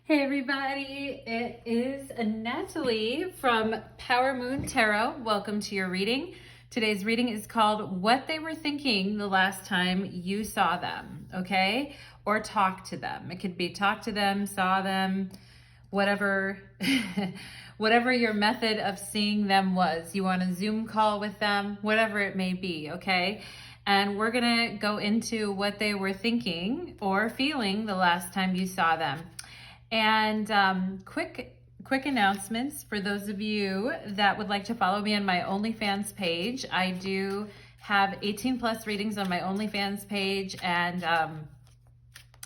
Hey everybody, it is Natalie from Power Moon Tarot. Welcome to your reading. Today's reading is called What They Were Thinking the Last Time You Saw Them, okay? Or talked to them. It could be talk to them, saw them, whatever, whatever your method of seeing them was. You want a Zoom call with them, whatever it may be, okay? And we're gonna go into what they were thinking or feeling the last time you saw them. And quick announcements for those of you that would like to follow me on my OnlyFans page. I do have 18 plus readings on my OnlyFans page, and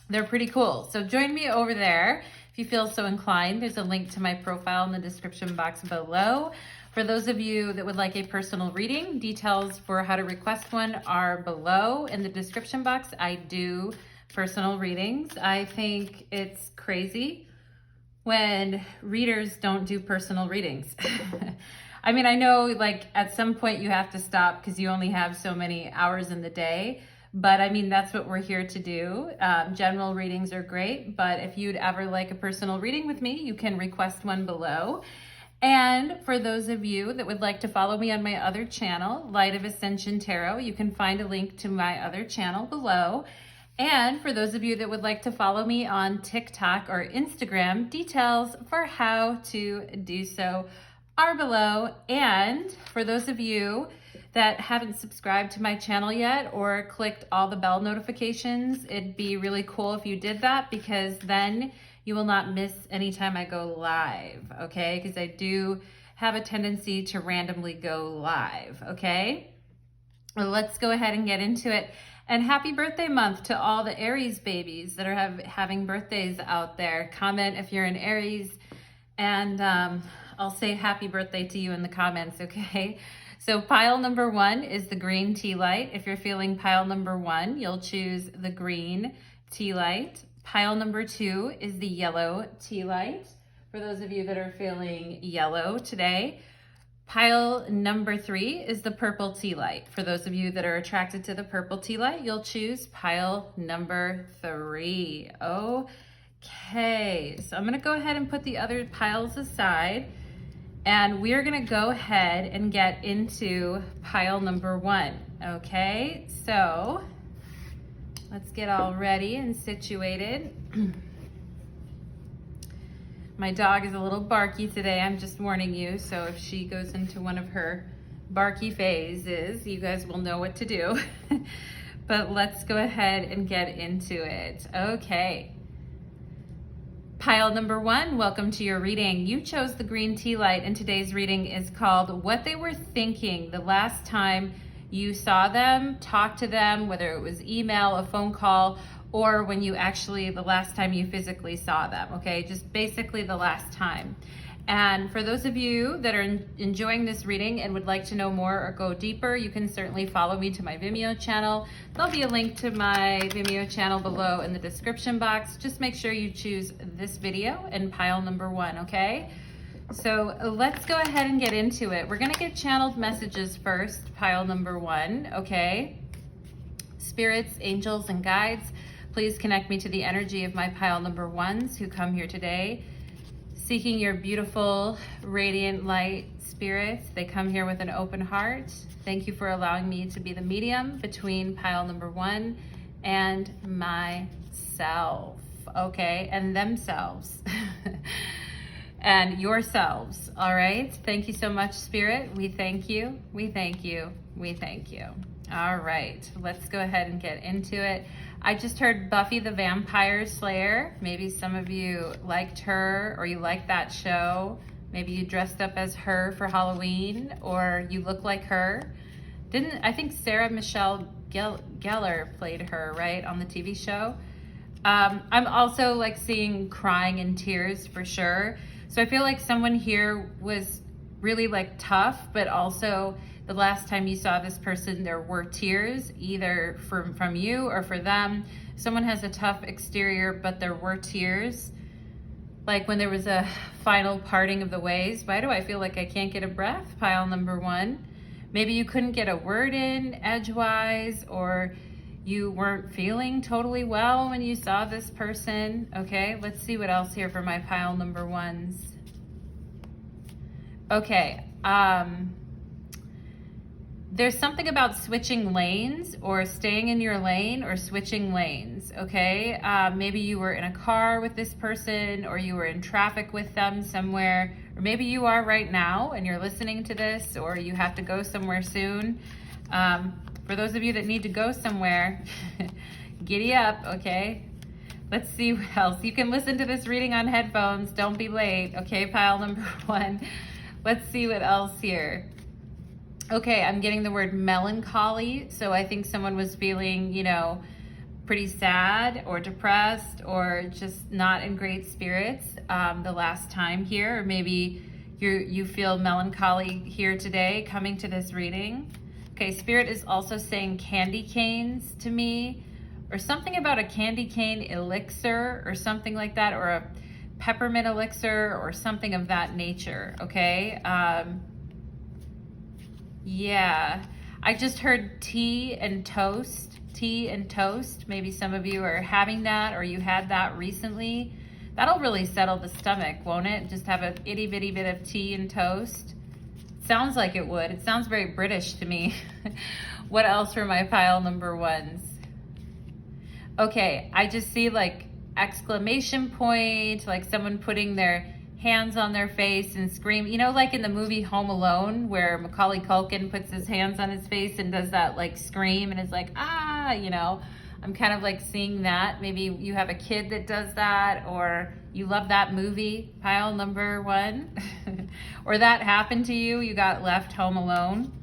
they're pretty cool. So join me over there if you feel so inclined. There's a link to my profile in the description box below. For those of you that would like a personal reading, details for how to request one are below in the description box. I do personal readings. I think it's crazy when readers don't do personal readings. I mean, I know like at some point you have to stop because you only have so many hours in the day, but I mean, that's what we're here to do. General readings are great, but if you'd ever like a personal reading with me, you can request one below. And for those of you that would like to follow me on my other channel, Light of Ascension Tarot, you can find a link to my other channel below. And for those of you that would like to follow me on TikTok or Instagram, details for how to do so are below. And for those of you that haven't subscribed to my channel yet or clicked all the bell notifications, it'd be really cool if you did that, because then you will not miss any time I go live, okay? Because I do have a tendency to randomly go live, okay? Well, let's go ahead and get into it. And happy birthday month to all the Aries babies that are having birthdays out there. Comment if you're an Aries, and I'll say happy birthday to you in the comments, okay? So pile number 1 is the green tea light. If you're feeling pile number 1, you'll choose the green tea light. Pile number 2 is the yellow tea light, for those of you that are feeling yellow today. Pile number 3 is the purple tea light. For those of you that are attracted to the purple tea light, you'll choose pile number 3. Okay, so I'm gonna go ahead and put the other piles aside, and we're gonna go ahead and get into pile number 1, okay? So let's get all ready and situated. My dog is a little barky today, I'm just warning you, so if she goes into one of her barky phases, you guys will know what to do. But let's go ahead and get into it. Okay. Pile number 1, welcome to your reading. You chose the green tea light, and today's reading is called What They Were Thinking the Last Time You Saw Them, talked to them, whether it was email, a phone call, or when you actually, the last time you physically saw them, okay? Just basically the last time. And for those of you that are enjoying this reading and would like to know more or go deeper, you can certainly follow me to my Vimeo channel. There'll be a link to my Vimeo channel below in the description box. Just make sure you choose this video and pile number 1, okay? So let's go ahead and get into it. We're gonna get channeled messages first, pile number 1, okay? Spirits, angels, and guides, please connect me to the energy of my pile number 1s who come here today, seeking your beautiful, radiant light spirits. They come here with an open heart. Thank you for allowing me to be the medium between pile number 1 and myself, okay? And themselves. And yourselves, all right? Thank you so much, Spirit. We thank you, we thank you, we thank you. All right, let's go ahead and get into it. I just heard Buffy the Vampire Slayer. Maybe some of you liked her, or you liked that show. Maybe you dressed up as her for Halloween, or you look like her. I think Sarah Michelle Gellar played her, right, on the TV show? I'm also like seeing crying and tears for sure. So I feel like someone here was really like tough, but also the last time you saw this person, there were tears, either from you or for them. Someone has a tough exterior, but there were tears. Like when there was a final parting of the ways. Why do I feel like I can't get a breath? Pile number 1. Maybe you couldn't get a word in edgewise, or you weren't feeling totally well when you saw this person. Okay, let's see what else here for my pile number ones. Okay, there's something about switching lanes or staying in your lane or switching lanes, okay? Maybe you were in a car with this person, or you were in traffic with them somewhere, or maybe you are right now and you're listening to this, or you have to go somewhere soon. For those of you that need to go somewhere, giddy up, okay? Let's see what else. You can listen to this reading on headphones. Don't be late, okay? Pile number one. Let's see what else here. Okay, I'm getting the word melancholy. So I think someone was feeling, you know, pretty sad or depressed or just not in great spirits the last time here. Or maybe you feel melancholy here today coming to this reading. Okay, Spirit is also saying candy canes to me, or something about a candy cane elixir or something like that, or a peppermint elixir or something of that nature, okay? Yeah, I just heard tea and toast. Tea and toast. Maybe some of you are having that, or you had that recently. That'll really settle the stomach, won't it? Just have a itty bitty bit of tea and toast. Sounds like it would. It sounds very British to me. What else for my pile number ones? Okay, I just see like exclamation point, like someone putting their hands on their face and scream, you know, like in the movie Home Alone, where Macaulay Culkin puts his hands on his face and does that like scream and is like, ah, you know. I'm kind of like seeing that. Maybe you have a kid that does that, or you love that movie, pile number one, or that happened to you, you got left home alone.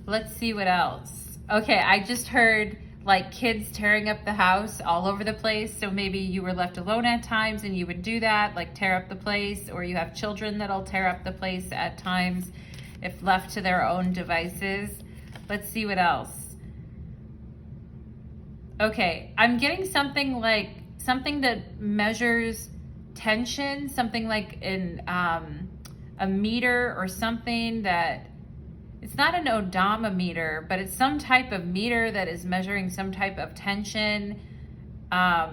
Let's see what else. Okay, I just heard like kids tearing up the house all over the place. So maybe you were left alone at times and you would do that, like tear up the place, or you have children that'll tear up the place at times if left to their own devices. Let's see what else. Okay, I'm getting something like, something that measures tension, something like in a meter or something that, it's not an odometer, but it's some type of meter that is measuring some type of tension. I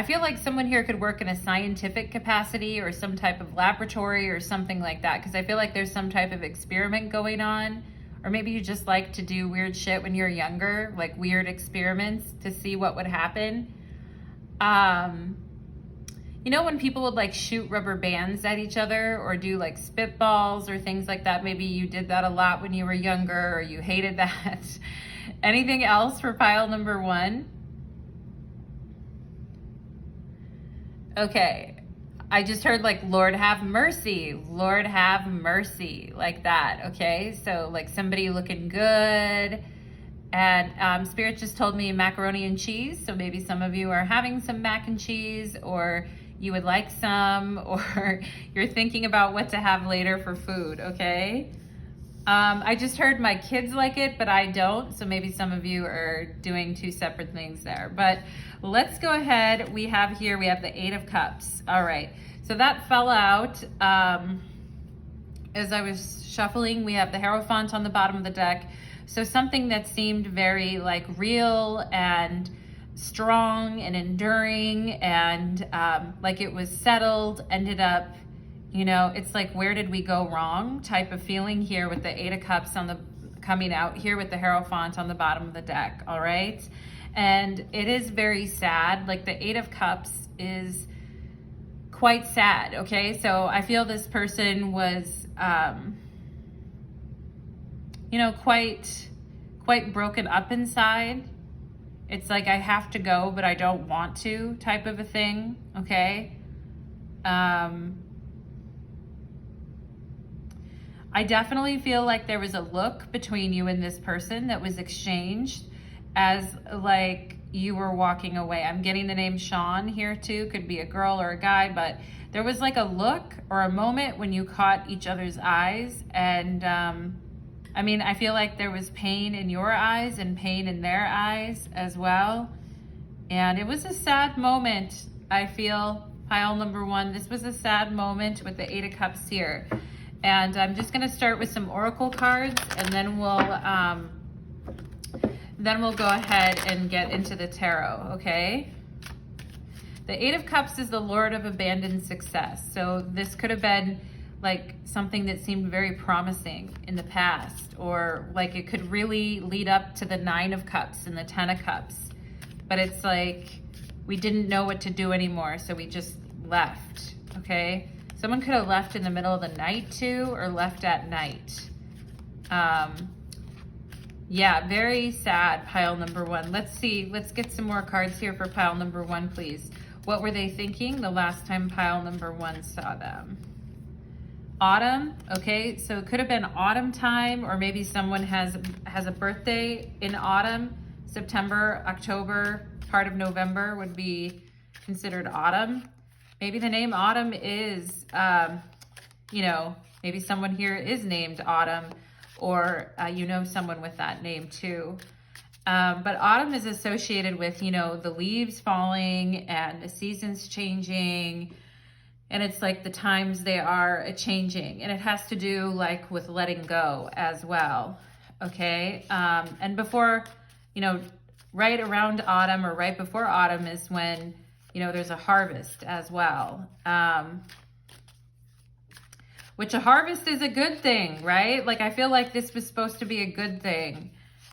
feel like someone here could work in a scientific capacity or some type of laboratory or something like that, because I feel like there's some type of experiment going on. Or maybe you just like to do weird shit when you're younger, like weird experiments to see what would happen. You know, when people would like shoot rubber bands at each other or do like spitballs or things like that, maybe you did that a lot when you were younger, or you hated that. Anything else for pile number one? Okay, I just heard like, Lord have mercy, Lord have mercy, like that, okay? So like somebody looking good. And Spirit just told me macaroni and cheese. So maybe some of you are having some mac and cheese, or you would like some, or you're thinking about what to have later for food, okay? I just heard my kids like it, but I don't. So maybe some of you are doing two separate things there. But let's go ahead. We have the Eight of Cups. All right. So that fell out. As I was shuffling, we have the Hierophant on the bottom of the deck. So something that seemed very like real and strong and enduring and like it was settled, ended up, you know, it's like, where did we go wrong type of feeling here with the Eight of Cups on the coming out here with the Hierophant on the bottom of the deck. All right. And it is very sad. Like the Eight of Cups is quite sad. Okay. So I feel this person was, you know, quite broken up inside. It's like, I have to go, but I don't want to type of a thing. Okay. I definitely feel like there was a look between you and this person that was exchanged as like you were walking away. I'm getting the name Sean here too. Could be a girl or a guy, but there was like a look or a moment when you caught each other's eyes. And I mean, I feel like there was pain in your eyes and pain in their eyes as well. And it was a sad moment, I feel, pile number one. This was a sad moment with the Eight of Cups here. And I'm just going to start with some oracle cards, and then we'll Then we'll go ahead and get into the tarot, okay? The Eight of Cups is the Lord of abandoned success. So this could have been like something that seemed very promising in the past, or like it could really lead up to the Nine of Cups and the Ten of Cups. But it's like we didn't know what to do anymore, so we just left, okay? Someone could have left in the middle of the night too, or left at night. Yeah, very sad, pile number one. Let's see, let's get some more cards here for pile number one, please. What were they thinking the last time pile number one saw them? Autumn, okay, so it could have been autumn time, or maybe someone has a birthday in autumn. September, October, part of November would be considered autumn. Maybe the name Autumn is, you know, maybe someone here is named Autumn, or you know someone with that name too. But autumn is associated with, you know, the leaves falling and the seasons changing. And it's like the times they are changing. And it has to do like with letting go as well. Okay. And before, you know, right around autumn or right before autumn is when, you know, there's a harvest as well. Which a harvest is a good thing, right? Like I feel like this was supposed to be a good thing,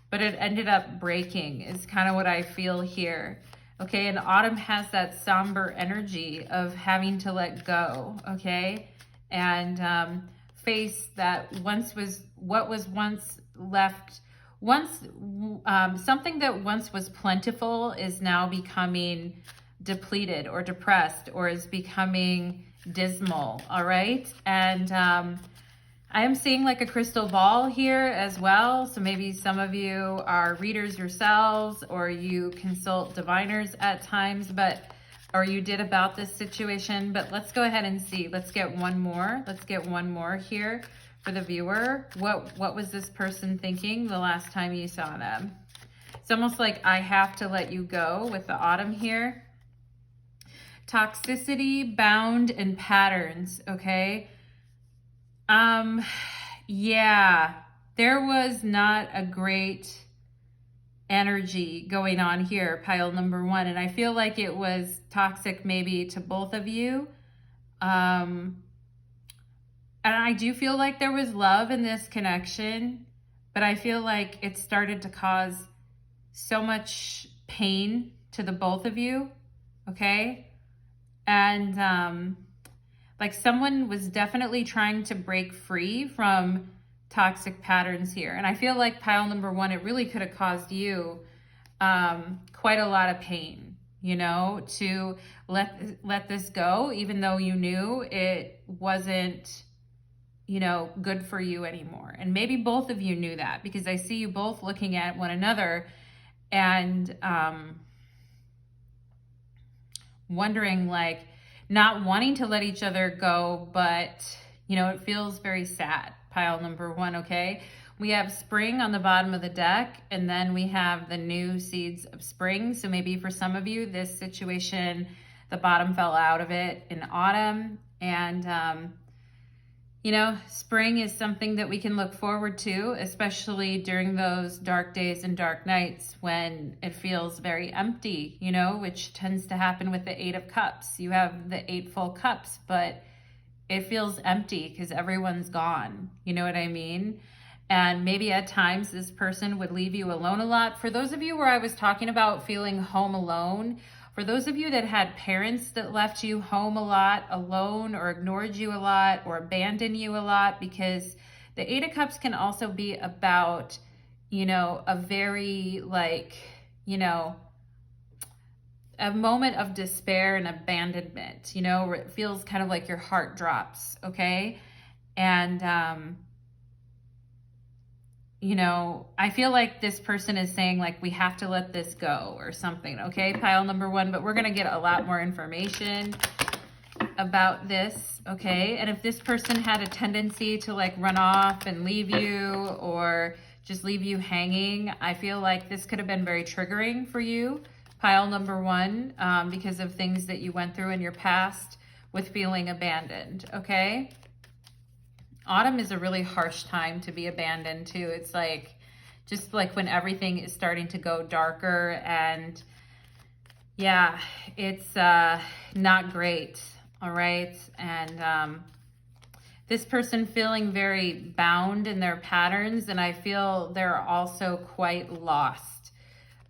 but it ended up breaking is kind of what I feel here. Okay, and autumn has that somber energy of having to let go, okay? And face that what was once left, something that once was plentiful is now becoming depleted or depressed, or is becoming dismal, all right? And I am seeing like a crystal ball here as well. So maybe some of you are readers yourselves, or you consult diviners at times, or you did about this situation. But let's go ahead and see. Let's get one more. Let's get one more here for the viewer. What was this person thinking the last time you saw them? It's almost like I have to let you go with the autumn here. Toxicity, bound, and patterns, okay? Yeah, there was not a great energy going on here, pile number one. And I feel like it was toxic maybe to both of you. And I do feel like there was love in this connection, but I feel like it started to cause so much pain to the both of you, okay? And like someone was definitely trying to break free from toxic patterns here. And I feel like pile number one, it really could have caused you quite a lot of pain, you know, to let this go, even though you knew it wasn't, you know, good for you anymore. And maybe both of you knew that, because I see you both looking at one another and wondering, like, not wanting to let each other go, but, you know, it feels very sad, pile number one, okay? We have spring on the bottom of the deck, and then we have the new seeds of spring. So maybe for some of you, this situation, the bottom fell out of it in autumn. And, you know, spring is something that we can look forward to, especially during those dark days and dark nights when it feels very empty, you know, which tends to happen with the Eight of Cups. You have the 8 full cups, but it feels empty because everyone's gone. You know what I mean? And maybe at times this person would leave you alone a lot. For those of you where I was talking about feeling home alone, for those of you that had parents that left you home a lot, alone, or ignored you a lot, or abandoned you a lot, because the Eight of Cups can also be about, you know, a very, like, you know, a moment of despair and abandonment, you know, where it feels kind of like your heart drops, okay? And, you know, I feel like this person is saying, like, we have to let this go or something, okay, pile number one, but we're going to get a lot more information about this, okay? And if this person had a tendency to, like, run off and leave you, or just leave you hanging, I feel like this could have been very triggering for you, pile number one, because of things that you went through in your past with feeling abandoned, okay? Autumn is a really harsh time to be abandoned too. It's like, just like when everything is starting to go darker, and yeah, it's not great. All right. And this person feeling very bound in their patterns, and I feel they're also quite lost.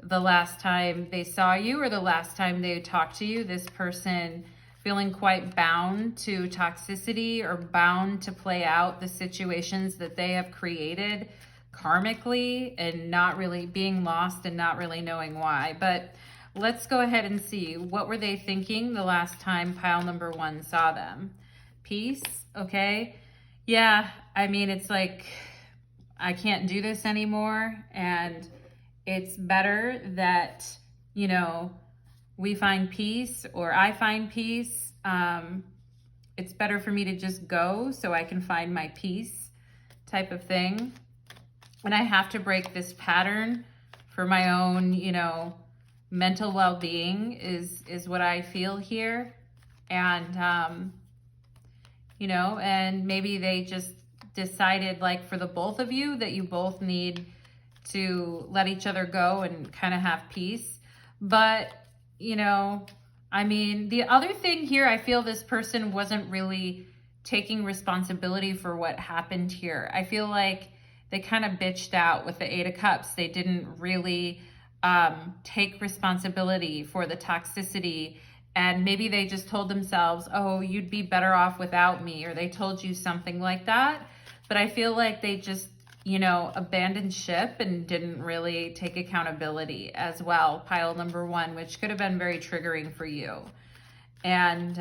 The last time they saw you or the last time they talked to you, this person feeling quite bound to toxicity or bound to play out the situations that they have created karmically, and not really being lost and not really knowing why. But let's go ahead and see, what were they thinking the last time pile number 1 saw them? Peace. Okay. Yeah. I mean, it's like, I can't do this anymore. And it's better that, you know, we find peace, or I find peace. It's better for me to just go so I can find my peace, type of thing. And I have to break this pattern for my own, you know, mental well-being is what I feel here. And, you know, and maybe they just decided, like, for the both of you, that you both need to let each other go and kind of have peace. But, you know, I mean, the other thing here, I feel this person wasn't really taking responsibility for what happened here. I feel like they kind of bitched out with the 8 of Cups. They didn't really take responsibility for the toxicity, and maybe they just told themselves, oh, you'd be better off without me, or they told you something like that. But I feel like they just, you know, abandoned ship and didn't really take accountability as well, pile number 1, which could have been very triggering for you. And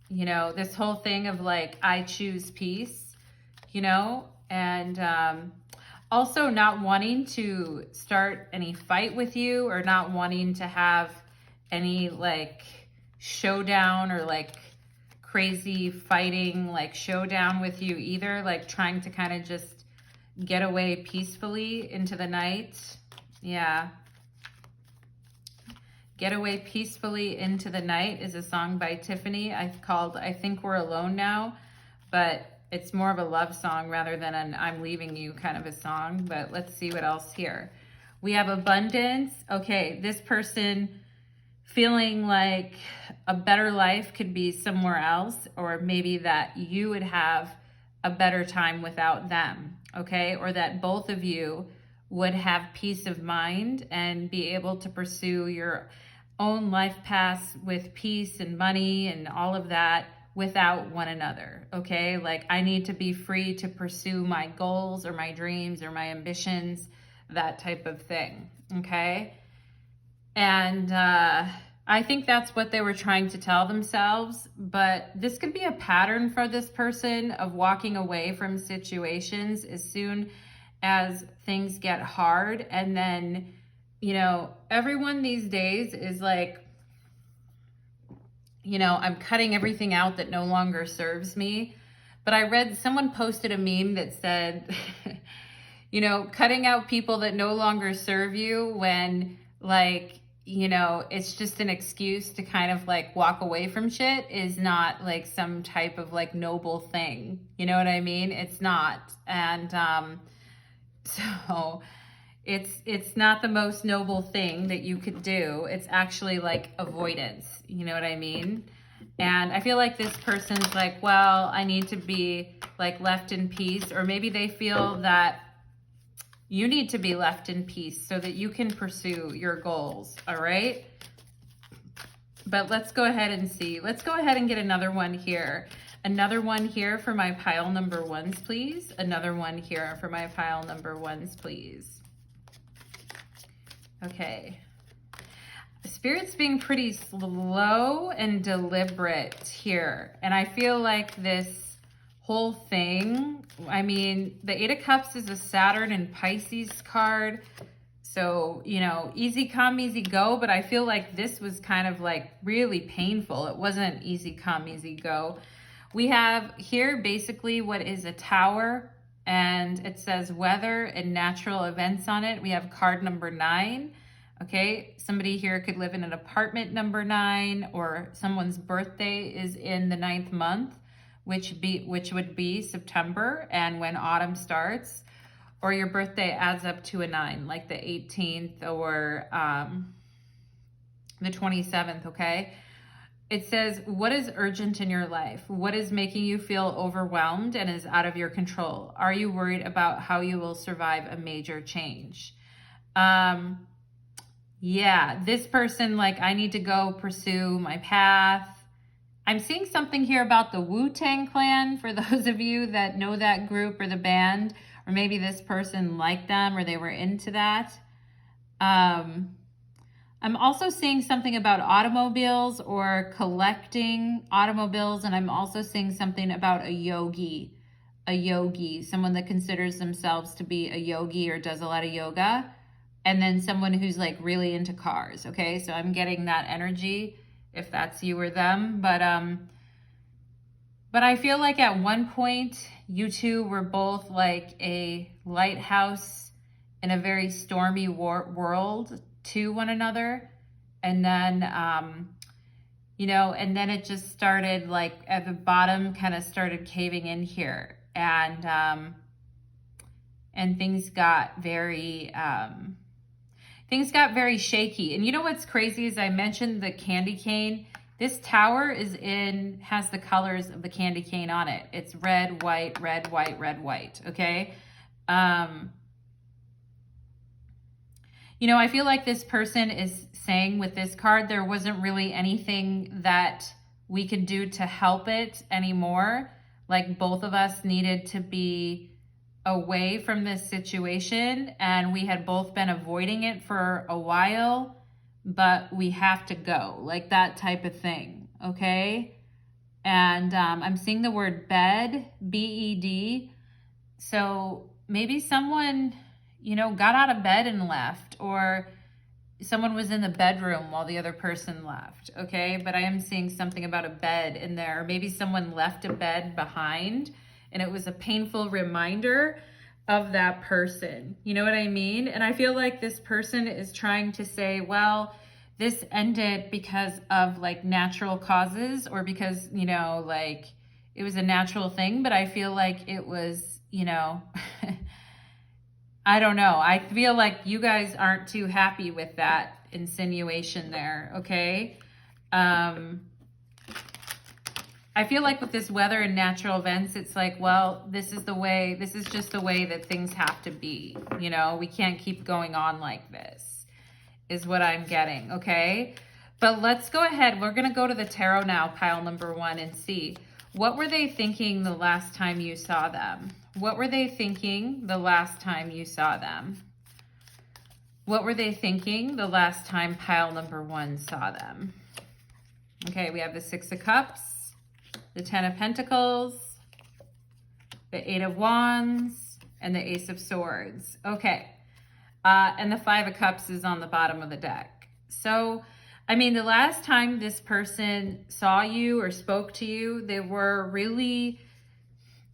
you know, this whole thing of like, I choose peace, you know, and also not wanting to start any fight with you, or not wanting to have any like showdown or like crazy fighting, like showdown with you either, like trying to kind of just get away peacefully into the night. Yeah. Get Away Peacefully Into the Night is a song by Tiffany. I've called I Think We're Alone Now, but it's more of a love song rather than an I'm leaving you kind of a song. But let's see what else here. We have abundance. Okay, this person feeling like a better life could be somewhere else, or maybe that you would have a better time without them, okay? Or that both of you would have peace of mind and be able to pursue your own life paths with peace and money and all of that without one another, okay? Like, I need to be free to pursue my goals or my dreams or my ambitions, that type of thing, okay? And I think that's what they were trying to tell themselves, but this could be a pattern for this person of walking away from situations as soon as things get hard. And then, you know, everyone these days is like, you know, I'm cutting everything out that no longer serves me. But I read, someone posted a meme that said, you know, cutting out people that no longer serve you when, like, you know, it's just an excuse to kind of like walk away from shit is not like some type of like noble thing. You know what I mean? It's not. And so it's not the most noble thing that you could do. It's actually like avoidance. You know what I mean? And I feel like this person's like, well, I need to be like left in peace, or maybe they feel that you need to be left in peace so that you can pursue your goals, all right? But let's go ahead and see. Let's go ahead and get another one here. Another one here for my pile number 1s, please. Another one here for my pile number 1s, please. Okay. Spirit's being pretty slow and deliberate here. And I feel like this whole thing, I mean, the 8 of Cups is a Saturn and Pisces card. So, you know, easy come, easy go. But I feel like this was kind of like really painful. It wasn't easy come, easy go. We have here basically what is a tower, and it says weather and natural events on it. We have card number 9. Okay, somebody here could live in an apartment number 9, or someone's birthday is in the 9th month, which would be September, and when autumn starts. or your birthday adds up to a 9, like the 18th or the 27th, okay? It says, what is urgent in your life? What is making you feel overwhelmed and is out of your control? Are you worried about how you will survive a major change? Yeah, this person, like, I need to go pursue my path. I'm seeing something here about the Wu-Tang Clan, for those of you that know that group or the band, or maybe this person liked them or they were into that. I'm also seeing something about automobiles or collecting automobiles, and I'm also seeing something about a yogi, someone that considers themselves to be a yogi or does a lot of yoga, and then someone who's like really into cars, okay? So I'm getting that energy, if that's you or them, but I feel like at one point, you two were both like a lighthouse in a very stormy world to one another. And then, you know, and then it just started like at the bottom kind of started caving in here, and things got very shaky. And you know what's crazy is I mentioned the candy cane. This tower has the colors of the candy cane on it. It's red, white, red, white, red, white. Okay. You know, I feel like this person is saying with this card, there wasn't really anything that we could do to help it anymore. Like both of us needed to be away from this situation, and we had both been avoiding it for a while, but we have to go, like that type of thing, okay? And I'm seeing the word bed, B-E-D. So maybe someone, you know, got out of bed and left, or someone was in the bedroom while the other person left, okay? But I am seeing something about a bed in there. Maybe someone left a bed behind, and it was a painful reminder of that person. You know what I mean? And I feel like this person is trying to say, well, this ended because of like natural causes, or because, you know, like it was a natural thing, but I feel like it was, you know, I don't know. I feel like you guys aren't too happy with that insinuation there, okay? I feel like with this weather and natural events, it's like, well, this is just the way that things have to be. You know, we can't keep going on like this, is what I'm getting, okay? But let's go ahead. We're going to go to the tarot now, pile number 1, and see. What were they thinking the last time you saw them? What were they thinking the last time you saw them? What were they thinking the last time pile number 1 saw them? Okay, we have the 6 of Cups, the 10 of Pentacles, the 8 of Wands, and the Ace of Swords. Okay, and the 5 of Cups is on the bottom of the deck. So, I mean, the last time this person saw you or spoke to you, they were really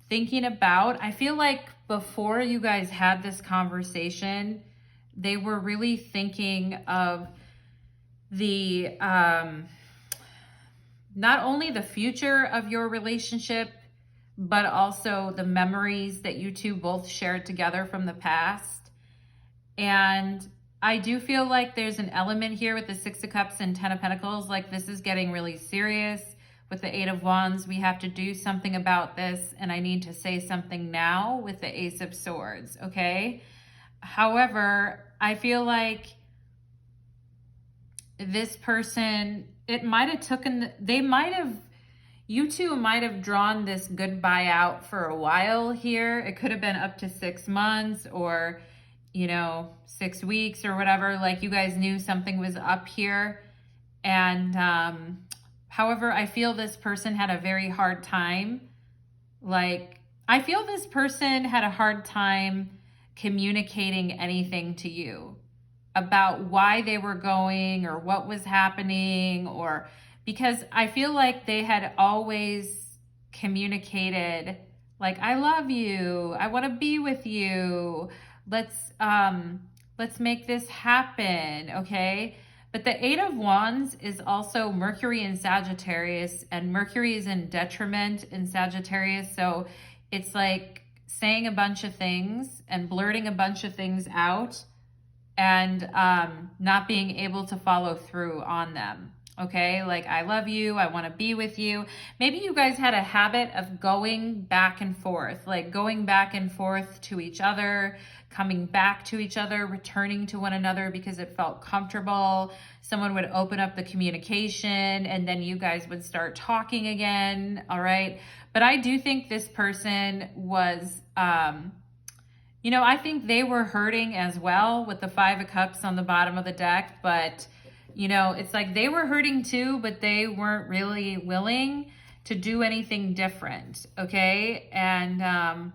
thinking about, I feel like before you guys had this conversation, they were really thinking of the, not only the future of your relationship, but also the memories that you two both shared together from the past. And I do feel like there's an element here with the 6 of Cups and 10 of Pentacles, like this is getting really serious. With the 8 of Wands, we have to do something about this, and I need to say something now with the Ace of Swords, okay? However, I feel like this person, it might have you two might have drawn this goodbye out for a while here. It could have been up to 6 months, or, you know, 6 weeks or whatever. Like you guys knew something was up here. And, however, I feel this person had a very hard time. Like, I feel this person had a hard time communicating anything to you about why they were going or what was happening, or because I feel like they had always communicated like, I love you, I want to be with you, let's make this happen, okay? But the 8 of Wands is also Mercury in Sagittarius, and Mercury is in detriment in Sagittarius. So it's like saying a bunch of things and blurting a bunch of things out and not being able to follow through on them. Okay, like, I love you, I want to be with you. Maybe you guys had a habit of going back and forth, like going back and forth to each other, coming back to each other, returning to one another because it felt comfortable. Someone would open up the communication and then you guys would start talking again. All right. But I do think this person was, I think they were hurting as well with the 5 of Cups on the bottom of the deck, but it's like they were hurting too, but they weren't really willing to do anything different. Okay. And,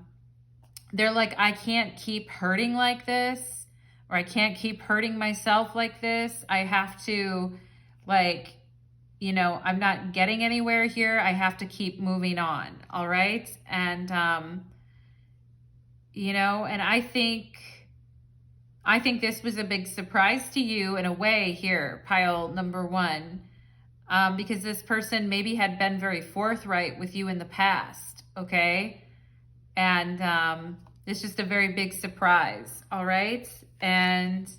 they're like, I can't keep hurting like this, or I can't keep hurting myself like this. I have to, I'm not getting anywhere here. I have to keep moving on. All right. And, and I think this was a big surprise to you in a way here, pile number 1, because this person maybe had been very forthright with you in the past. Okay. And it's just a very big surprise, all right? And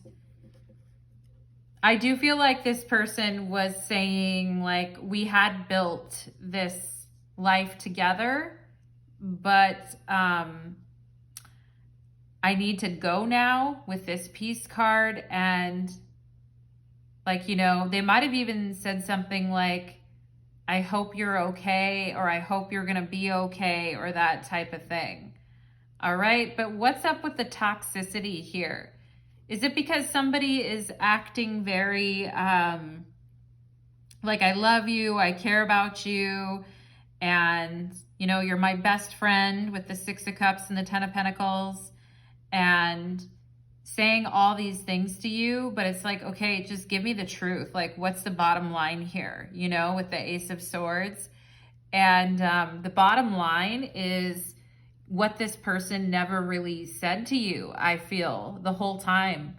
I do feel like this person was saying, like, we had built this life together, but I need to go now with this peace card. And, they might have even said something like, I hope you're okay, or I hope you're going to be okay, or that type of thing. All right. But what's up with the toxicity here? Is it because somebody is acting very, like, I love you, I care about you, and, you're my best friend, with the 6 of Cups and the 10 of Pentacles, and saying all these things to you, but it's like, okay, just give me the truth. Like, what's the bottom line here, with the Ace of Swords? And the bottom line is what this person never really said to you, I feel, the whole time,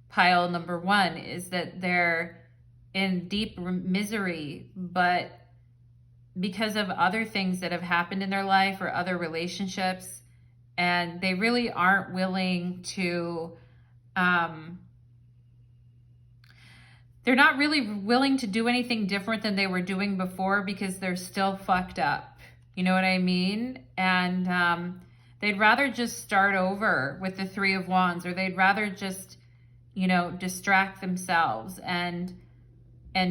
pile number 1, is that they're in deep misery, but because of other things that have happened in their life or other relationships, and they really aren't willing to, they're not really willing to do anything different than they were doing before because they're still fucked up. You know what I mean? And they'd rather just start over with the 3 of Wands, or they'd rather just, distract themselves and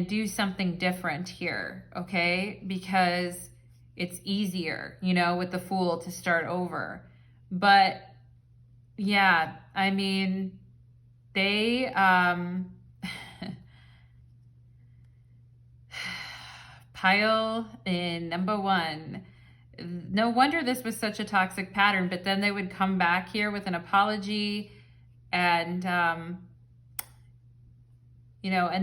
do something different here, okay? Because it's easier, with the Fool to start over. But yeah, I mean, they, pile in number 1. No wonder this was such a toxic pattern, but then they would come back here with an apology and, and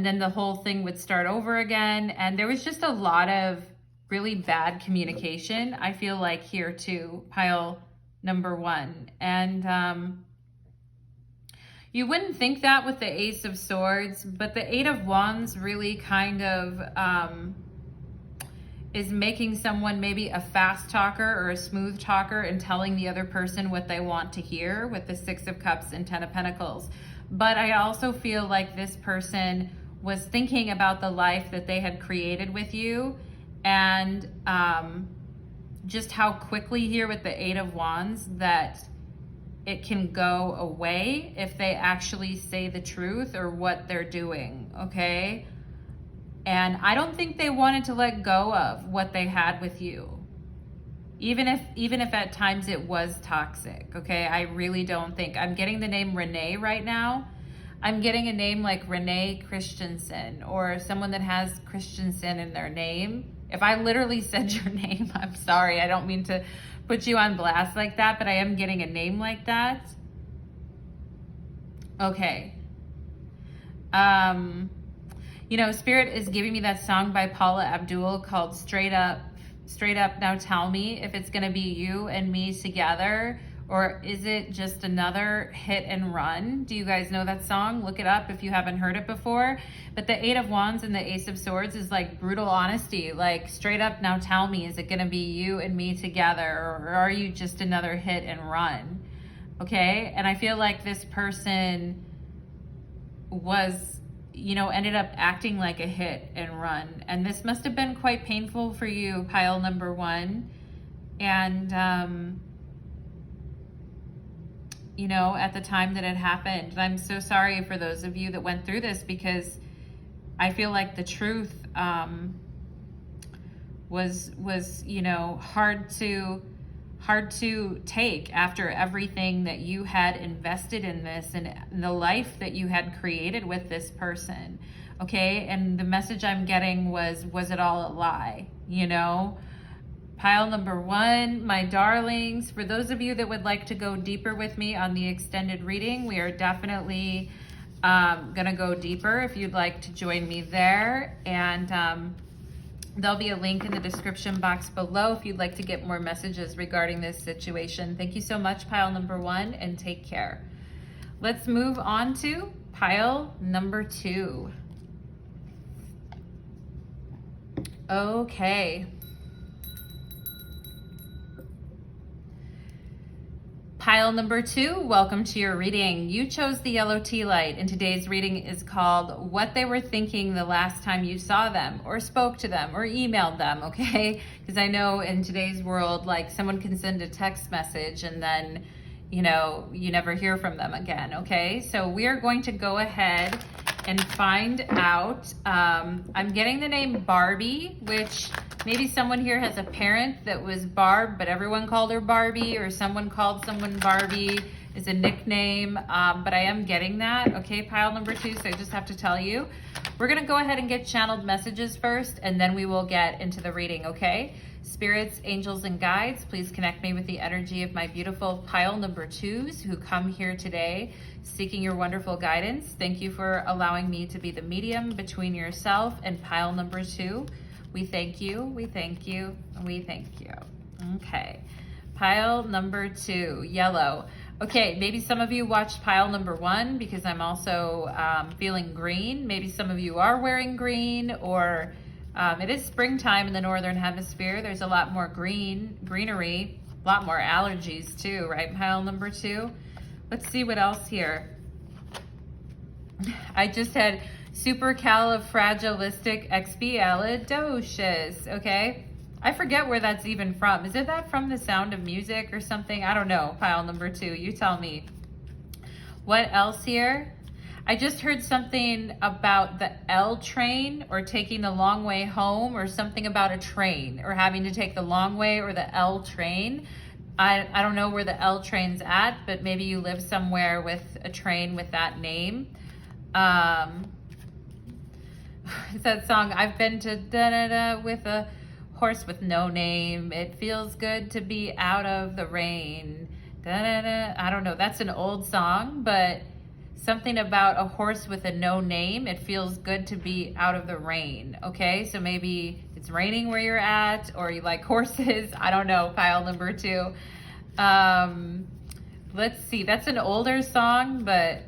then the whole thing would start over again. And there was just a lot of really bad communication, I feel like, here too, pile number 1. And you wouldn't think that with the Ace of Swords, but the 8 of Wands really kind of is making someone maybe a fast talker or a smooth talker and telling the other person what they want to hear with the 6 of Cups and 10 of Pentacles. But I also feel like this person was thinking about the life that they had created with you, and just how quickly here with the 8 of Wands that it can go away if they actually say the truth or what they're doing, okay? And I don't think they wanted to let go of what they had with you. Even if at times it was toxic, okay? I really don't think. I'm getting the name Renee right now. I'm getting a name like Renee Christensen, or someone that has Christensen in their name. If I literally said your name, I'm sorry. I don't mean to put you on blast like that, but I am getting a name like that. Okay. Spirit is giving me that song by Paula Abdul called Straight Up Now Tell Me If It's Gonna Be You and Me Together, Or is it just another hit and run? Do you guys know that song? Look it up if you haven't heard it before. But the Eight of Wands and the Ace of Swords is like brutal honesty. Like straight up, now tell me, is it going to be you and me together? Or are you just another hit and run? Okay. And I feel like this person was, you know, ended up acting like a hit and run. And this must have been quite painful for you, pile number one. And, you know, at the time that it happened. And I'm so sorry for those of you that went through this, because I feel like the truth was, you know, hard to take after everything that you had invested in this and the life that you had created with this person. Okay. And the message I'm getting was it all a lie? You know, pile number one, my darlings, for those of you that would like to go deeper with me on the extended reading, we are definitely going to go deeper if you'd like to join me there. And there'll be a link in the description box below if you'd like to get more messages regarding this situation. Thank you so much, pile number one, and take care. Let's move on to pile number two. Okay. Pile number two, welcome to your reading. You chose the yellow tea light, and today's reading is called What They Were Thinking the Last Time You Saw Them, or spoke to them, or emailed them, okay? Because I know in today's world, like, someone can send a text message and then, you know, you never hear from them again, okay? So we are going to go ahead and find out. I'm getting the name Barbie, which maybe someone here has a parent that was Barb, but everyone called her Barbie, or someone called someone Barbie is a nickname, but I am getting that. Okay, pile number two, so I just have to tell you. We're gonna go ahead and get channeled messages first, and then we will get into the reading, okay? Spirits, angels, and guides, please connect me with the energy of my beautiful pile number twos who come here today seeking your wonderful guidance. Thank you for allowing me to be the medium between yourself and pile number two. We thank you, we thank you, we thank you. Okay, pile number two, yellow. Okay, maybe some of you watched pile number one, because I'm also feeling green. Maybe some of you are wearing green, or it is springtime in the Northern Hemisphere. There's a lot more greenery, a lot more allergies too, right? Pile number two. Let's see what else here. I just had supercalifragilisticexpialidocious, okay? I forget where that's even from. Is it that from The Sound of Music or something? I don't know, pile number two, you tell me. What else here? I just heard something about the L train, or taking the long way home, or something about a train, or having to take the long way or the L train. I don't know where the L train's at, but maybe you live somewhere with a train with that name. It's that song, I've been to da-da-da with a horse with no name. It feels good to be out of the rain. Da-da-da. I don't know, that's an old song, but something about a horse with a no name. It feels good to be out of the rain. Okay, so maybe it's raining where you're at, or you like horses. I don't know, pile number two. Let's see, that's an older song, but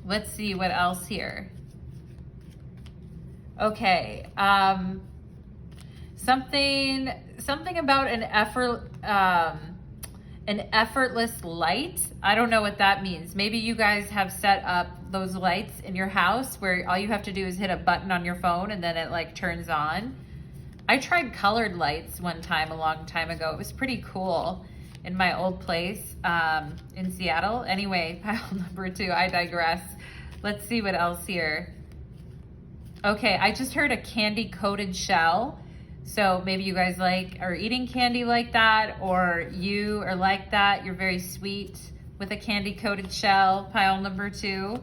let's see what else here. Okay, something about an effortless light. I don't know what that means. Maybe you guys have set up those lights in your house where all you have to do is hit a button on your phone and then it like turns on. I tried colored lights one time a long time ago. It was pretty cool in my old place in Seattle. Anyway, pile number two, I digress. Let's see what else here. Okay, I just heard a candy coated shell. So maybe you guys are eating candy like that, or you are like that. You're very sweet with a candy coated shell, pile number two.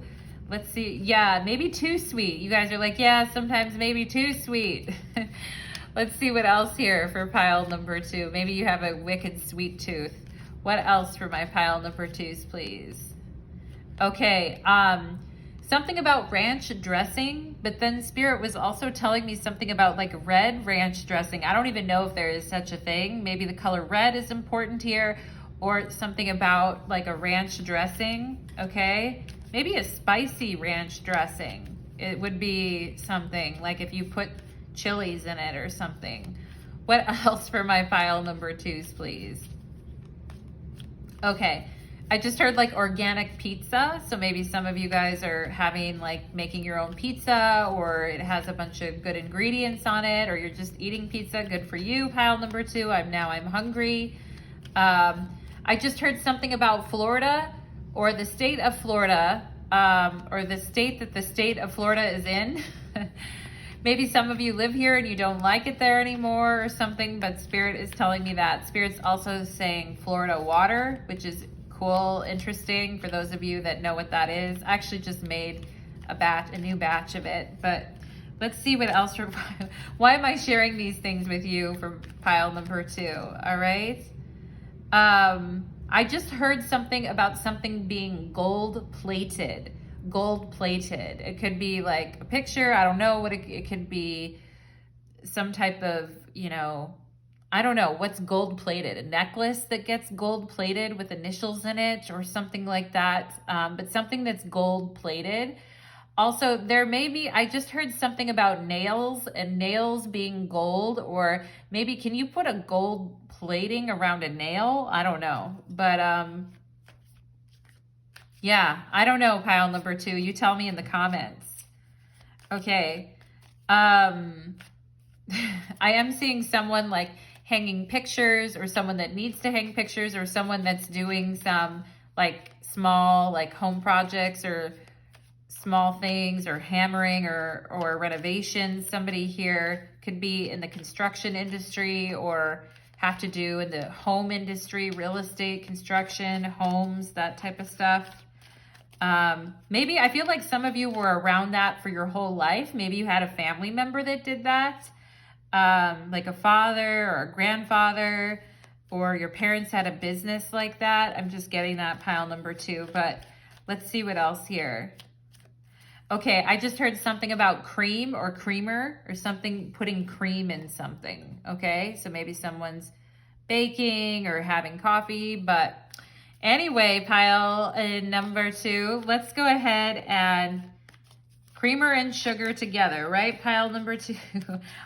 Let's see. Yeah, maybe too sweet. You guys are like, yeah, sometimes maybe too sweet. Let's see what else here for pile number two. Maybe you have a wicked sweet tooth. What else for my pile number twos, please? Okay, something about ranch dressing, but then Spirit was also telling me something about like red ranch dressing. I don't even know if there is such a thing. Maybe the color red is important here, or something about like a ranch dressing, okay? Maybe a spicy ranch dressing. It would be something like if you put chilies in it or something. What else for my pile number 2s, please? Okay, I just heard like organic pizza. So maybe some of you guys are having like making your own pizza, or it has a bunch of good ingredients on it, or you're just eating pizza. Good for you, pile number 2. I'm hungry. I just heard something about Florida, or the state of Florida, or the state that the state of Florida is in. Maybe some of you live here and you don't like it there anymore or something, but Spirit is telling me that. Spirit's also saying Florida water, which is cool, interesting for those of you that know what that is. I actually just made a new batch of it, but let's see what else. Why am I sharing these things with you for pile number 2? All right. I just heard something about something being gold plated. It could be like a picture. I don't know what it could be. Some type of, I don't know what's gold plated. A necklace that gets gold plated with initials in it or something like that. But something that's gold plated. Also, I just heard something about nails and nails being gold, or maybe can you put a gold plating around a nail? I don't know. But yeah, I don't know, pile number 2. You tell me in the comments. Okay. I am seeing someone like hanging pictures, or someone that needs to hang pictures, or someone that's doing some like small like home projects or small things, or hammering or renovations. Somebody here could be in the construction industry, or have to do in the home industry, real estate, construction, homes, that type of stuff. Maybe I feel like some of you were around that for your whole life. Maybe you had a family member that did that, like a father or a grandfather, or your parents had a business like that. I'm just getting that, pile number 2, but let's see what else here. Okay, I just heard something about cream or creamer or something, putting cream in something. Okay, so maybe someone's baking or having coffee, but anyway, pile number 2, let's go ahead and creamer and sugar together, right? Pile number 2.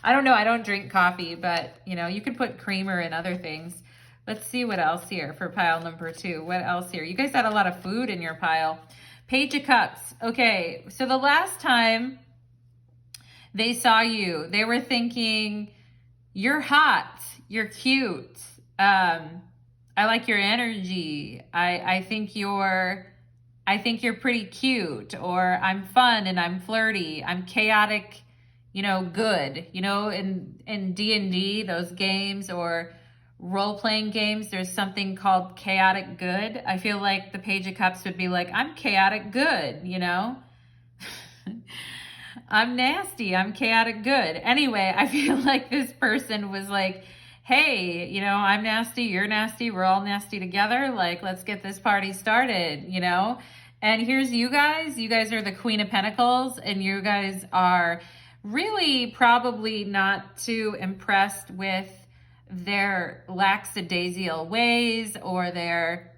I don't know, I don't drink coffee, but you could put creamer in other things. Let's see what else here for pile number 2. What else here? You guys had a lot of food in your pile. Page of Cups. Okay, so the last time they saw you, they were thinking, you're hot, you're cute, I like your energy, I think you're pretty cute, or I'm fun and I'm flirty, I'm chaotic, good. In D&D, those games, or role-playing games, there's something called chaotic good. I feel like the Page of Cups would be like, I'm chaotic good, I'm nasty, I'm chaotic good. Anyway, I feel like this person was like, hey, I'm nasty, you're nasty, we're all nasty together, like, let's get this party started, And here's you guys are the Queen of Pentacles, and you guys are really probably not too impressed with their lackadaisical ways, or their,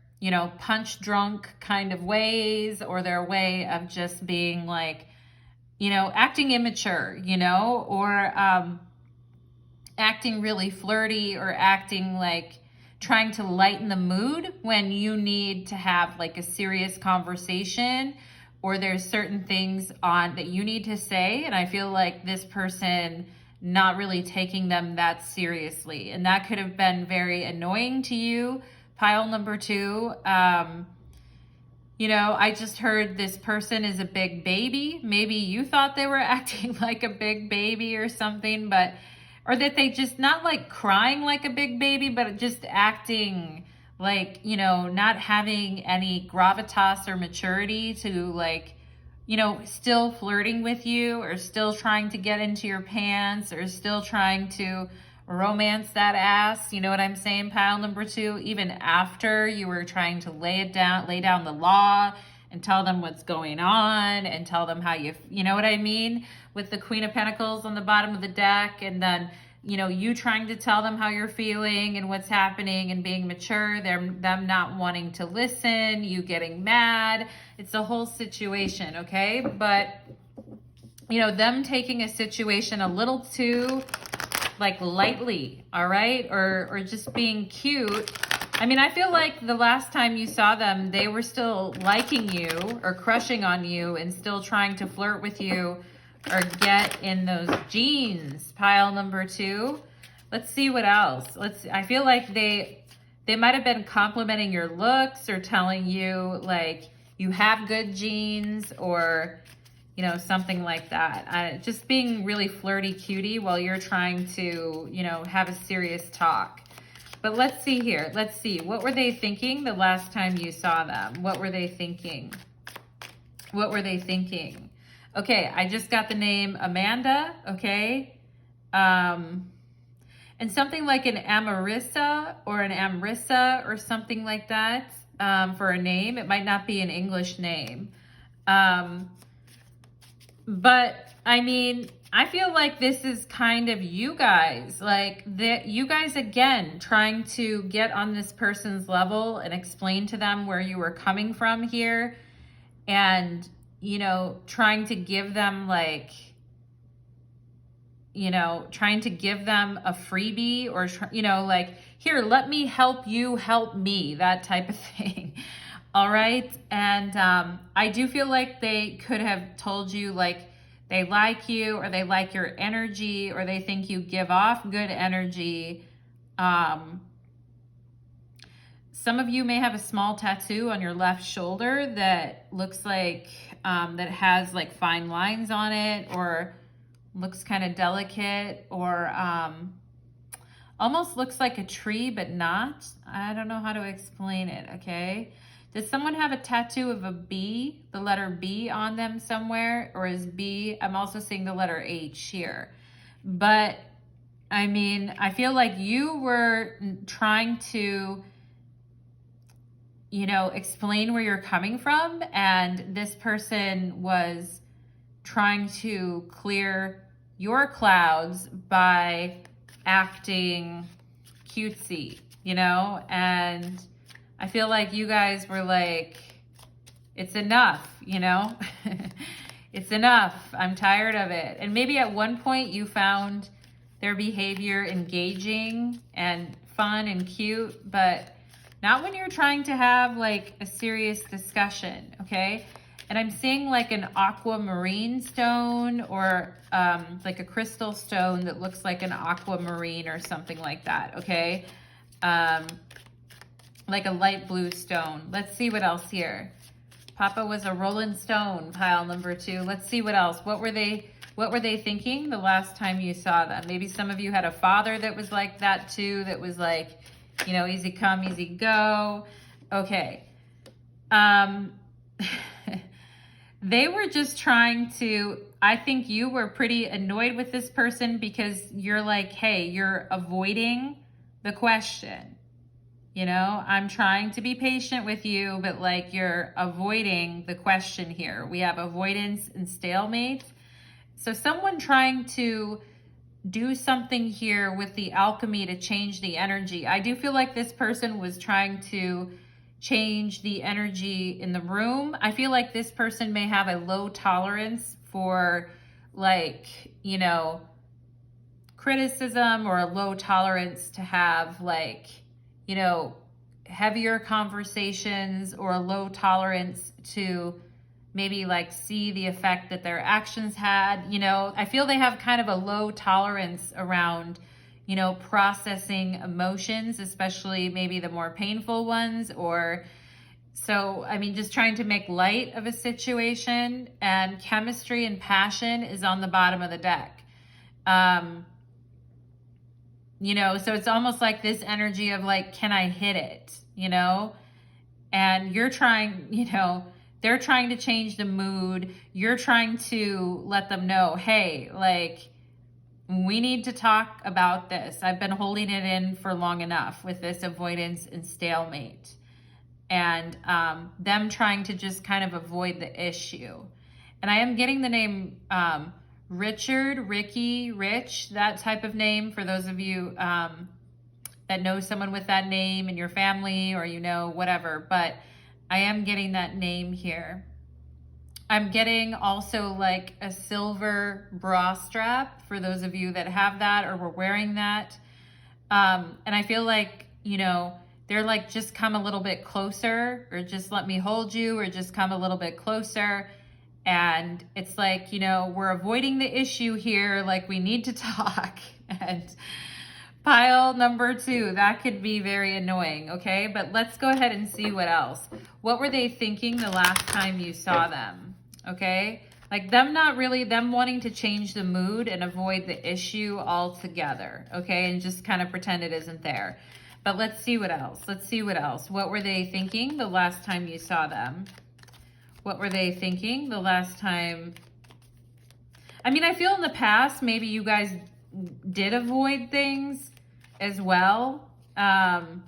punch drunk kind of ways, or their way of just being like, acting immature, or acting really flirty, or acting like trying to lighten the mood when you need to have like a serious conversation, or there's certain things on that you need to say. And I feel like this person not really taking them that seriously. And that could have been very annoying to you, pile number 2. I just heard this person is a big baby. Maybe you thought they were acting like a big baby or something, or that they just not like crying like a big baby, but just acting like, not having any gravitas or maturity to like, still flirting with you, or still trying to get into your pants, or still trying to romance that ass. You know what I'm saying, pile number 2? Even after you were trying to lay down the law and tell them what's going on and tell them how you know what I mean? With the Queen of Pentacles on the bottom of the deck, and then you trying to tell them how you're feeling and what's happening and being mature, them not wanting to listen, you getting mad. It's a whole situation, okay? But, them taking a situation a little too, lightly, all right? Or just being cute. I mean, I feel like the last time you saw them, they were still liking you or crushing on you and still trying to flirt with you or get in those jeans. Pile number 2. Let's see what else. I feel like they might have been complimenting your looks or telling you you have good genes or something like that. Just being really flirty cutie while you're trying to, have a serious talk. But let's see here. Let's see. What were they thinking the last time you saw them? What were they thinking? What were they thinking? Okay, I just got the name Amanda, okay? And something like an Amarissa or an Amrissa or something like that for a name. It might not be an English name. But, I mean, I feel like this is kind of you guys. You guys, again, trying to get on this person's level and explain to them where you were coming from here. And, trying to give them, trying to give them a freebie or, here, let me help you help me, that type of thing. All right. And I do feel like they could have told you they like you or they like your energy or they think you give off good energy. Some of you may have a small tattoo on your left shoulder that looks like, that has fine lines on it or looks kind of delicate or almost looks like a tree, but not. I don't know how to explain it, okay? Does someone have a tattoo of a B, the letter B on them somewhere? Or is B, I'm also seeing the letter H here. But, I mean, I feel like you were trying to, explain where you're coming from. And this person was trying to clear your clouds by acting cutesy, and I feel like you guys were it's enough, it's enough. I'm tired of it. And maybe at one point you found their behavior engaging and fun and cute, but not when you're trying to have a serious discussion, okay? And I'm seeing an aquamarine stone or a crystal stone that looks like an aquamarine or something like that, okay? Like a light blue stone. Let's see what else here. Papa was a rolling stone, pile number 2. Let's see what else. What were they thinking the last time you saw them? Maybe some of you had a father that was like that too, that was easy come, easy go. Okay. They were just trying to, I think you were pretty annoyed with this person because you're hey, you're avoiding the question. I'm trying to be patient with you, but you're avoiding the question here. We have avoidance and stalemate. So someone trying to do something here with the alchemy to change the energy. I do feel like this person was trying to change the energy in the room. I feel like this person may have a low tolerance for criticism or a low tolerance to have heavier conversations or a low tolerance to maybe see the effect that their actions had. I feel they have kind of a low tolerance around, processing emotions, especially maybe the more painful ones just trying to make light of a situation, and chemistry and passion is on the bottom of the deck. So it's almost like this energy of can I hit it, and you're trying, they're trying to change the mood. You're trying to let them know, hey, we need to talk about this. I've been holding it in for long enough with this avoidance and stalemate. And them trying to just kind of avoid the issue. And I am getting the name Richard, Ricky, Rich, that type of name for those of you that know someone with that name in your family or whatever. But I am getting that name here. I'm getting also like a silver bra strap for those of you that have that or were wearing that. And I feel like, they're like, just come a little bit closer, or just let me hold you, or just come a little bit closer. And it's like, we're avoiding the issue here. Like, we need to talk. And pile number 2, that could be very annoying. Okay. But let's go ahead and see what else. What were they thinking the last time you saw them? Okay. Like them wanting to change the mood and avoid the issue altogether. Okay. And just kind of pretend it isn't there. But let's see what else. What were they thinking the last time you saw them? What were they thinking the last time? I mean, I feel in the past, maybe you guys did avoid things as well. And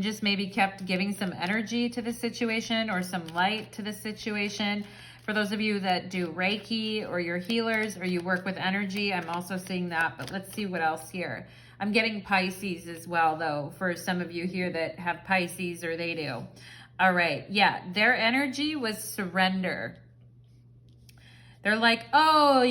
just maybe kept giving some energy to the situation or some light to the situation. For those of you that do Reiki or you're healers or you work with energy, I'm also seeing that. But let's see what else here. I'm getting Pisces as well, though, for some of you here that have Pisces or they do. All right. Yeah. Their energy was surrender. They're like, oh,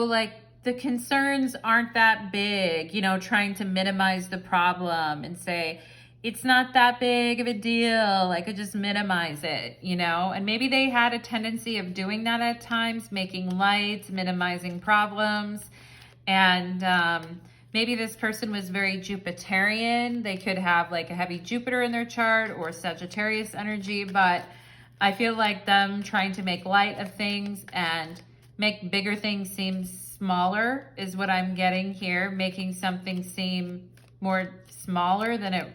like the concerns aren't that big, trying to minimize the problem and say, it's not that big of a deal. I could just minimize it, and maybe they had a tendency of doing that at times, making light, minimizing problems. And, maybe this person was very Jupiterian. They could have like a heavy Jupiter in their chart or Sagittarius energy, but I feel like them trying to make light of things and make bigger things seem smaller is what I'm getting here, making something seem more smaller than it,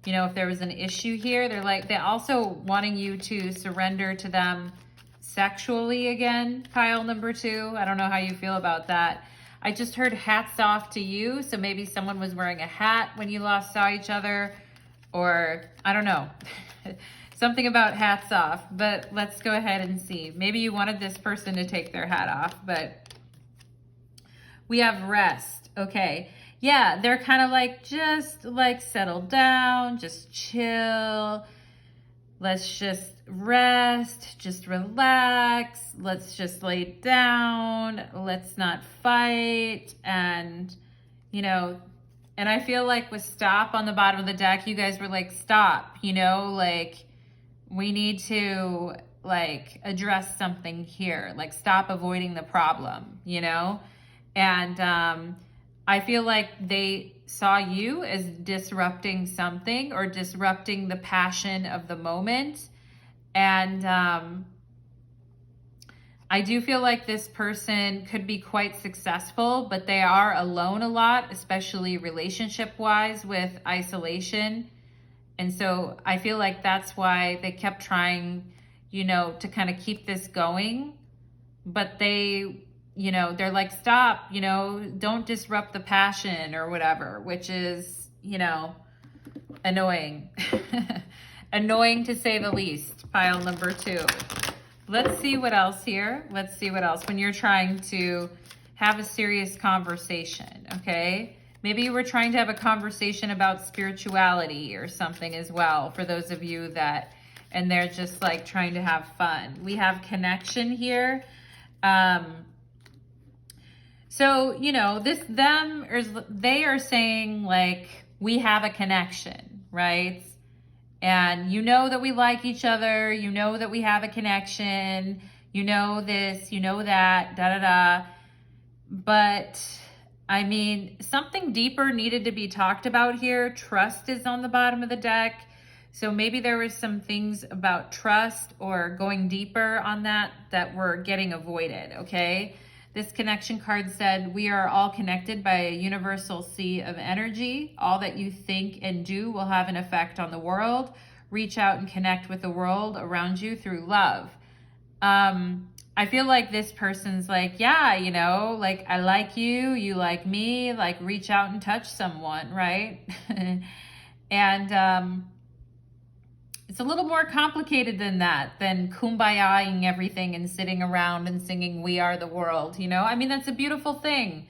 if there was an issue here. They're also wanting you to surrender to them sexually again, pile number 2. I don't know how you feel about that. I just heard hats off to you. So maybe someone was wearing a hat when you last saw each other, or I don't know, something about hats off. But let's go ahead and see. Maybe you wanted this person to take their hat off, but we have rest. Okay. Yeah. They're kind of like, just like settle down, just chill. Let's just rest, just relax. Let's just lay down. Let's not fight. And, and I feel like with stop on the bottom of the deck, you guys were like, stop, like we need to like address something here, like stop avoiding the problem, and, I feel like they saw you as disrupting something or disrupting the passion of the moment. And I do feel like this person could be quite successful, but they are alone a lot, especially relationship-wise with isolation. And so I feel like that's why they kept trying, to kind of keep this going. But they, they're like, stop, don't disrupt the passion or whatever, which is, annoying. Annoying to say the least, pile number 2. Let's see what else here. Let's see what else when you're trying to have a serious conversation, okay? Maybe you were trying to have a conversation about spirituality or something as well, for those of you that, and they're just like trying to have fun. We have connection here. So, they are saying like, we have a connection, right? And that we like each other, that we have a connection, this, that, da-da-da. But I mean, something deeper needed to be talked about here. Trust is on the bottom of the deck. So maybe there was some things about trust or going deeper on that were getting avoided, okay? This connection card said, we are all connected by a universal sea of energy. All that you think and do will have an effect on the world. Reach out and connect with the world around you through love. I feel like this person's like, yeah, like I like you, you like me, like reach out and touch someone, right? And it's a little more complicated than that, than kumbaya-ing everything and sitting around and singing "We Are the World," you know? I mean, that's a beautiful thing.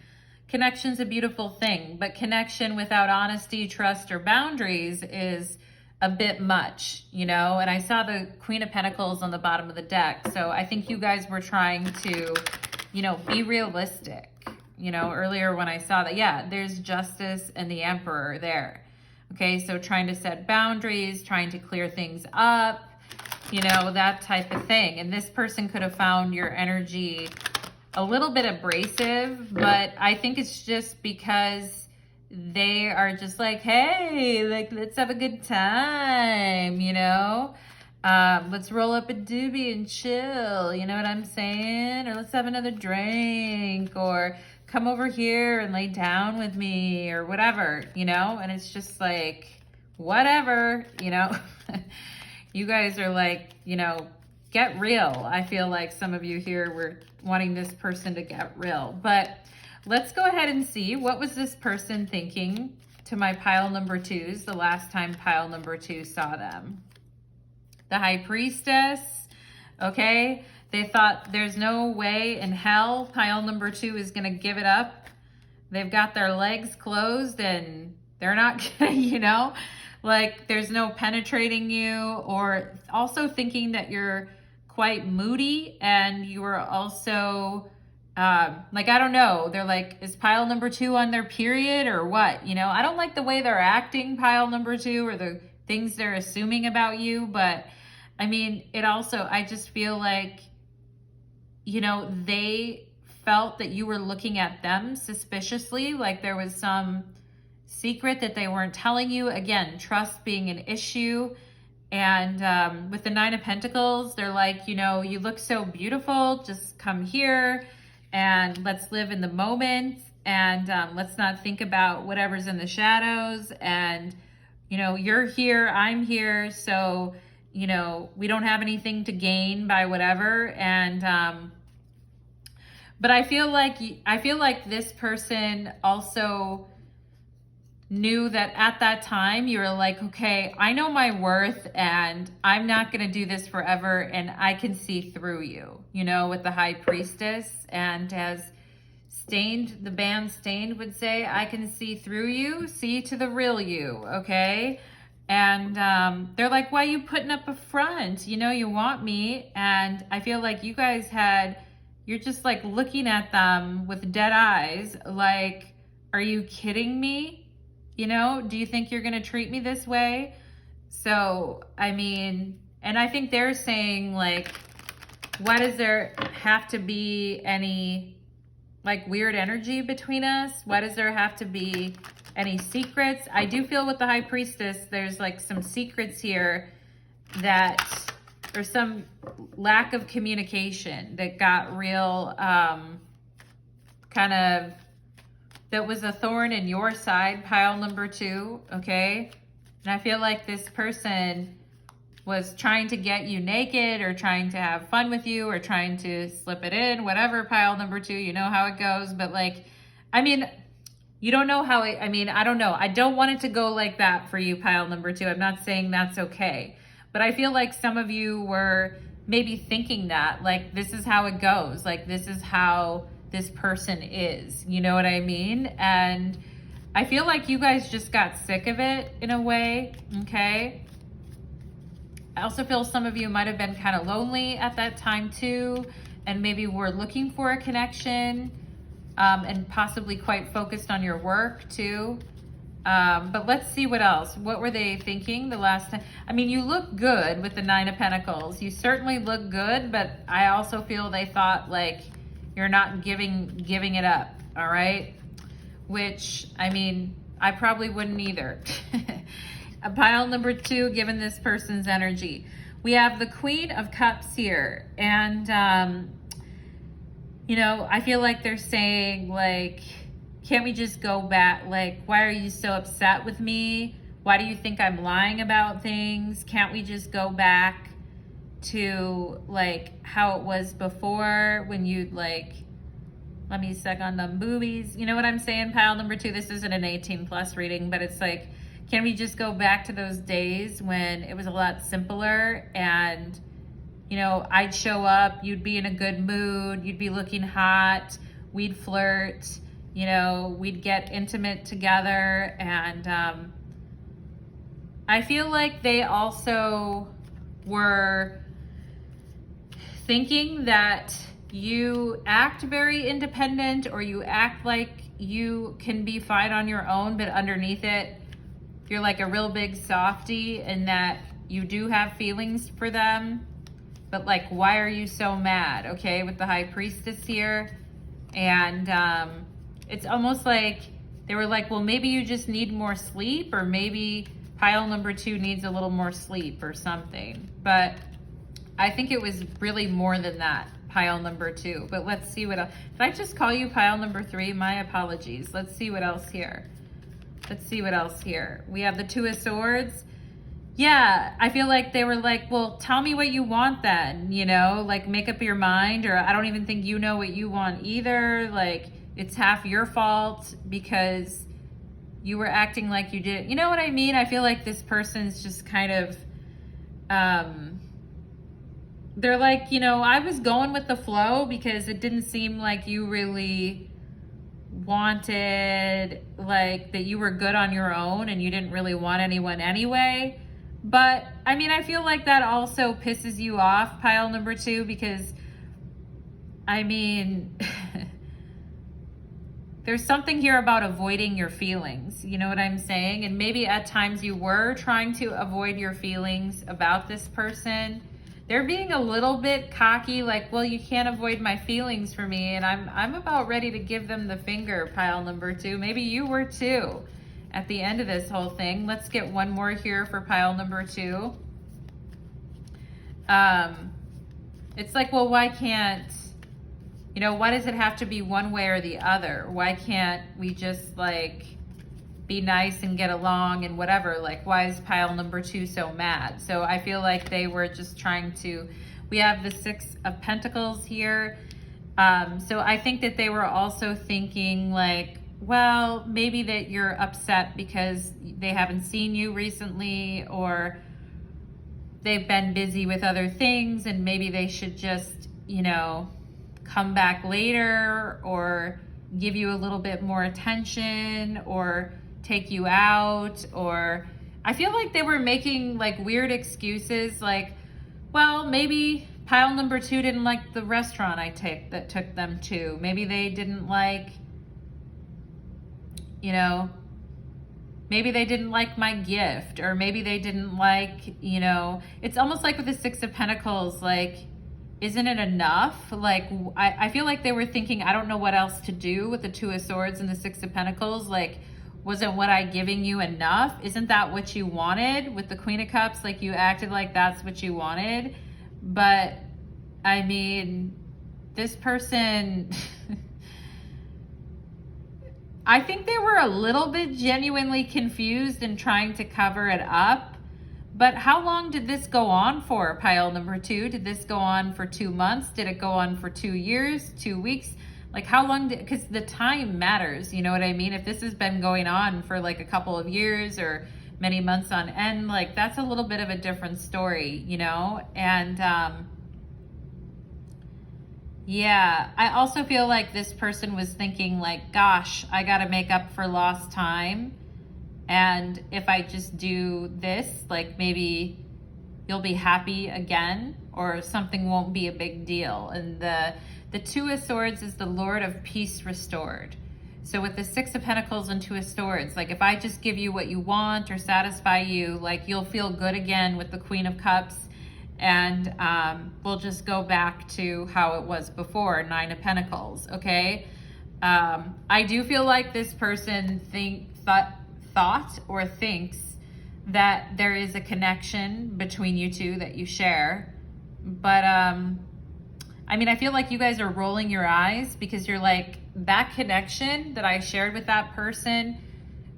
Connection's a beautiful thing, but connection without honesty, trust, or boundaries is a bit much, you know? And I saw the Queen of Pentacles on the bottom of the deck. So I think you guys were trying to, you know, be realistic. You know, earlier when I saw that, yeah, there's Justice and the Emperor there. Okay, so trying to set boundaries, trying to clear things up, you know, that type of thing. And this person could have found your energy a little bit abrasive, but I think it's just because they are just like, hey, like, let's have a good time, you know? Let's roll up a doobie and chill, you know what I'm saying? Or let's have another drink, or come over here and lay down with me, or whatever, you know? And it's just like, whatever, you know? You guys are like, you know, get real. I feel like some of you here were wanting this person to get real. But let's go ahead and see, what was this person thinking to my pile number 2s the last time pile number 2 saw them? The High Priestess, okay? They thought there's no way in hell pile number 2 is going to give it up. They've got their legs closed and they're not gonna, you know, like there's no penetrating you, or also thinking that you're quite moody and you are also, like, I don't know, they're like, is pile number 2 on their period or what? You know, I don't like the way they're acting, pile number 2, or the things they're assuming about you, but I mean, it also, I just feel like, you know, they felt that you were looking at them suspiciously, like there was some secret that they weren't telling you. Again, trust being an issue. And with the 9 of Pentacles, they're like, you know, you look so beautiful, just come here and let's live in the moment, and let's not think about whatever's in the shadows. And, you know, you're here, I'm here, so, you know, we don't have anything to gain by whatever. And but I feel like this person also knew that at that time you were like, okay, I know my worth and I'm not going to do this forever, and I can see through you, you know, with the High Priestess. And as Stained, the band Stained would say, I can see through you, see to the real you, okay? And they're like, why are you putting up a front? You know, you want me. And I feel like you guys you're just like looking at them with dead eyes, like, are you kidding me? You know, do you think you're going to treat me this way? So, I mean, and I think they're saying, like, why does there have to be any, like, weird energy between us? Why does there have to be any secrets? I do feel with the High Priestess, there's, like, some secrets here that, or some lack of communication that got real, kind of, that was a thorn in your side, pile number 2, okay? And I feel like this person was trying to get you naked, or trying to have fun with you, or trying to slip it in, whatever, pile number 2, you know how it goes. But like, I mean, you don't know how I mean, I don't know. I don't want it to go like that for you, pile number 2. I'm not saying that's okay. But I feel like some of you were maybe thinking that, like, this is how it goes. Like, this is how this person is, you know what I mean? And I feel like you guys just got sick of it in a way, okay? I also feel some of you might have been kind of lonely at that time too, and maybe were looking for a connection, and possibly quite focused on your work too. But let's see what else. What were they thinking the last time? I mean, you look good with the 9 of Pentacles. You certainly look good, but I also feel they thought, like, you're not giving it up, all right? Which, I mean, I probably wouldn't either. A pile number 2, given this person's energy. We have the Queen of Cups here. And, you know, I feel like they're saying, like, can't we just go back? Like, why are you so upset with me? Why do you think I'm lying about things? Can't we just go back to, like, how it was before, when you, like, let me suck on them boobies, you know what I'm saying, pile number 2? This isn't an 18+ reading, but it's like, can we just go back to those days when it was a lot simpler and, you know, I'd show up, you'd be in a good mood, you'd be looking hot, we'd flirt, you know, we'd get intimate together. And I feel like they also were thinking that you act very independent, or you act like you can be fine on your own, but underneath it, you're like a real big softie, and that you do have feelings for them. But like, why are you so mad? Okay, with the High Priestess here. And it's almost like they were like, well, maybe you just need more sleep, or maybe pile number 2 needs a little more sleep or something. But I think it was really more than that, pile number 2. But let's see what else. Did I just call you pile number 3? My apologies. Let's see what else here. Let's see what else here. We have the 2 of Swords. Yeah, I feel like they were like, well, tell me what you want then, you know, like make up your mind, or I don't even think you know what you want either. Like, it's half your fault because you were acting like you did. You know what I mean? I feel like this person's just kind of, they're like, you know, I was going with the flow because it didn't seem like you really wanted, like, that you were good on your own and you didn't really want anyone anyway. But I mean, I feel like that also pisses you off, pile number 2, because I mean, there's something here about avoiding your feelings. You know what I'm saying? And maybe at times you were trying to avoid your feelings about this person. They're being a little bit cocky, like, well, you can't avoid my feelings for me. And I'm about ready to give them the finger, pile number 2. Maybe you were too at the end of this whole thing. Let's get one more here for pile number 2. It's like, well, why can't, you know, why does it have to be one way or the other? Why can't we just like be nice and get along and whatever? Like, why is pile number 2 so mad? So I feel like they were just trying to, we have the 6 of Pentacles here. So I think that they were also thinking like, well, maybe that you're upset because they haven't seen you recently, or they've been busy with other things and maybe they should just, you know, come back later or give you a little bit more attention or take you out. Or I feel like they were making like weird excuses, like, well, maybe pile number 2 didn't like the restaurant that took them to. Maybe they didn't like, you know, maybe they didn't like my gift, or maybe they didn't like, you know, it's almost like with the 6 of Pentacles, like, isn't it enough? Like, I feel like they were thinking, I don't know what else to do with the 2 of Swords and the 6 of Pentacles. Like, wasn't what I giving you enough? Isn't that what you wanted? With the Queen of Cups, like, you acted like that's what you wanted. But I mean, this person, I think they were a little bit genuinely confused and trying to cover it up. But how long did this go on for, pile number 2? Did this go on for 2 months? Did it go on for 2 years, 2 weeks? Like, how long did, because the time matters, you know what I mean? If this has been going on for like a couple of years or many months on end, like, that's a little bit of a different story, you know? And yeah, I also feel like this person was thinking like, gosh, I got to make up for lost time. And if I just do this, like, maybe you'll be happy again, or something won't be a big deal. And the 2 of Swords is the Lord of Peace restored. So with the 6 of Pentacles and 2 of Swords, like, if I just give you what you want or satisfy you, like, you'll feel good again with the Queen of Cups. And we'll just go back to how it was before, 9 of Pentacles, okay? I do feel like this person thought or thinks that there is a connection between you two that you share. But I mean, I feel like you guys are rolling your eyes because you're like, that connection that I shared with that person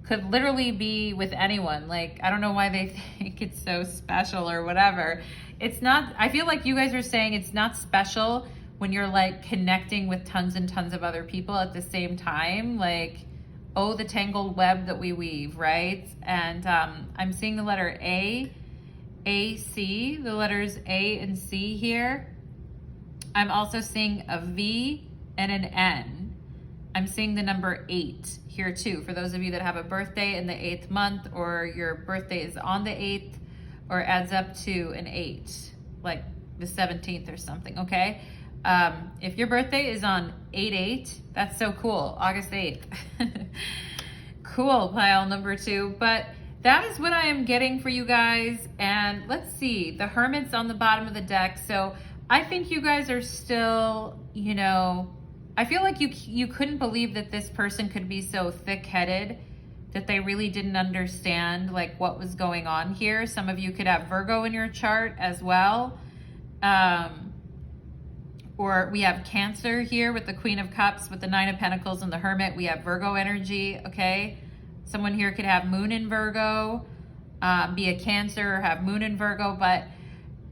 could literally be with anyone. Like, I don't know why they think it's so special or whatever. It's not, I feel like you guys are saying it's not special when you're like connecting with tons and tons of other people at the same time. Like, oh, the tangled web that we weave, right? And I'm seeing the letter A, C, the letters A and C here. I'm also seeing a V and an N. I'm seeing the number 8 here too. For those of you that have a birthday in the 8th month, or your birthday is on the 8th, or adds up to an 8, like the 17th or something, okay? If your birthday is on 8/8, that's so cool, August 8th. Cool, pile number 2. But that is what I am getting for you guys. And let's see, the Hermit's on the bottom of the deck. So I think you guys are still, you know, I feel like you couldn't believe that this person could be so thick-headed, that they really didn't understand like what was going on here. Some of you could have Virgo in your chart as well. Or we have Cancer here with the Queen of Cups, with the 9 of Pentacles and the Hermit. We have Virgo energy, okay? Someone here could have Moon in Virgo, be a Cancer, or have Moon in Virgo. But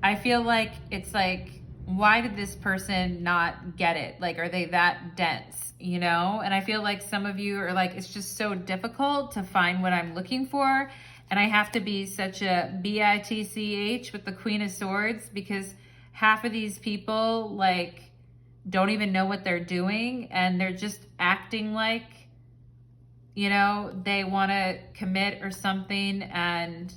I feel like it's like, why did this person not get it? Like, are they that dense, you know? And I feel like some of you are like, it's just so difficult to find what I'm looking for. And I have to be such a bitch with the Queen of Swords, because half of these people like don't even know what they're doing, and they're just acting like, you know, they want to commit or something, and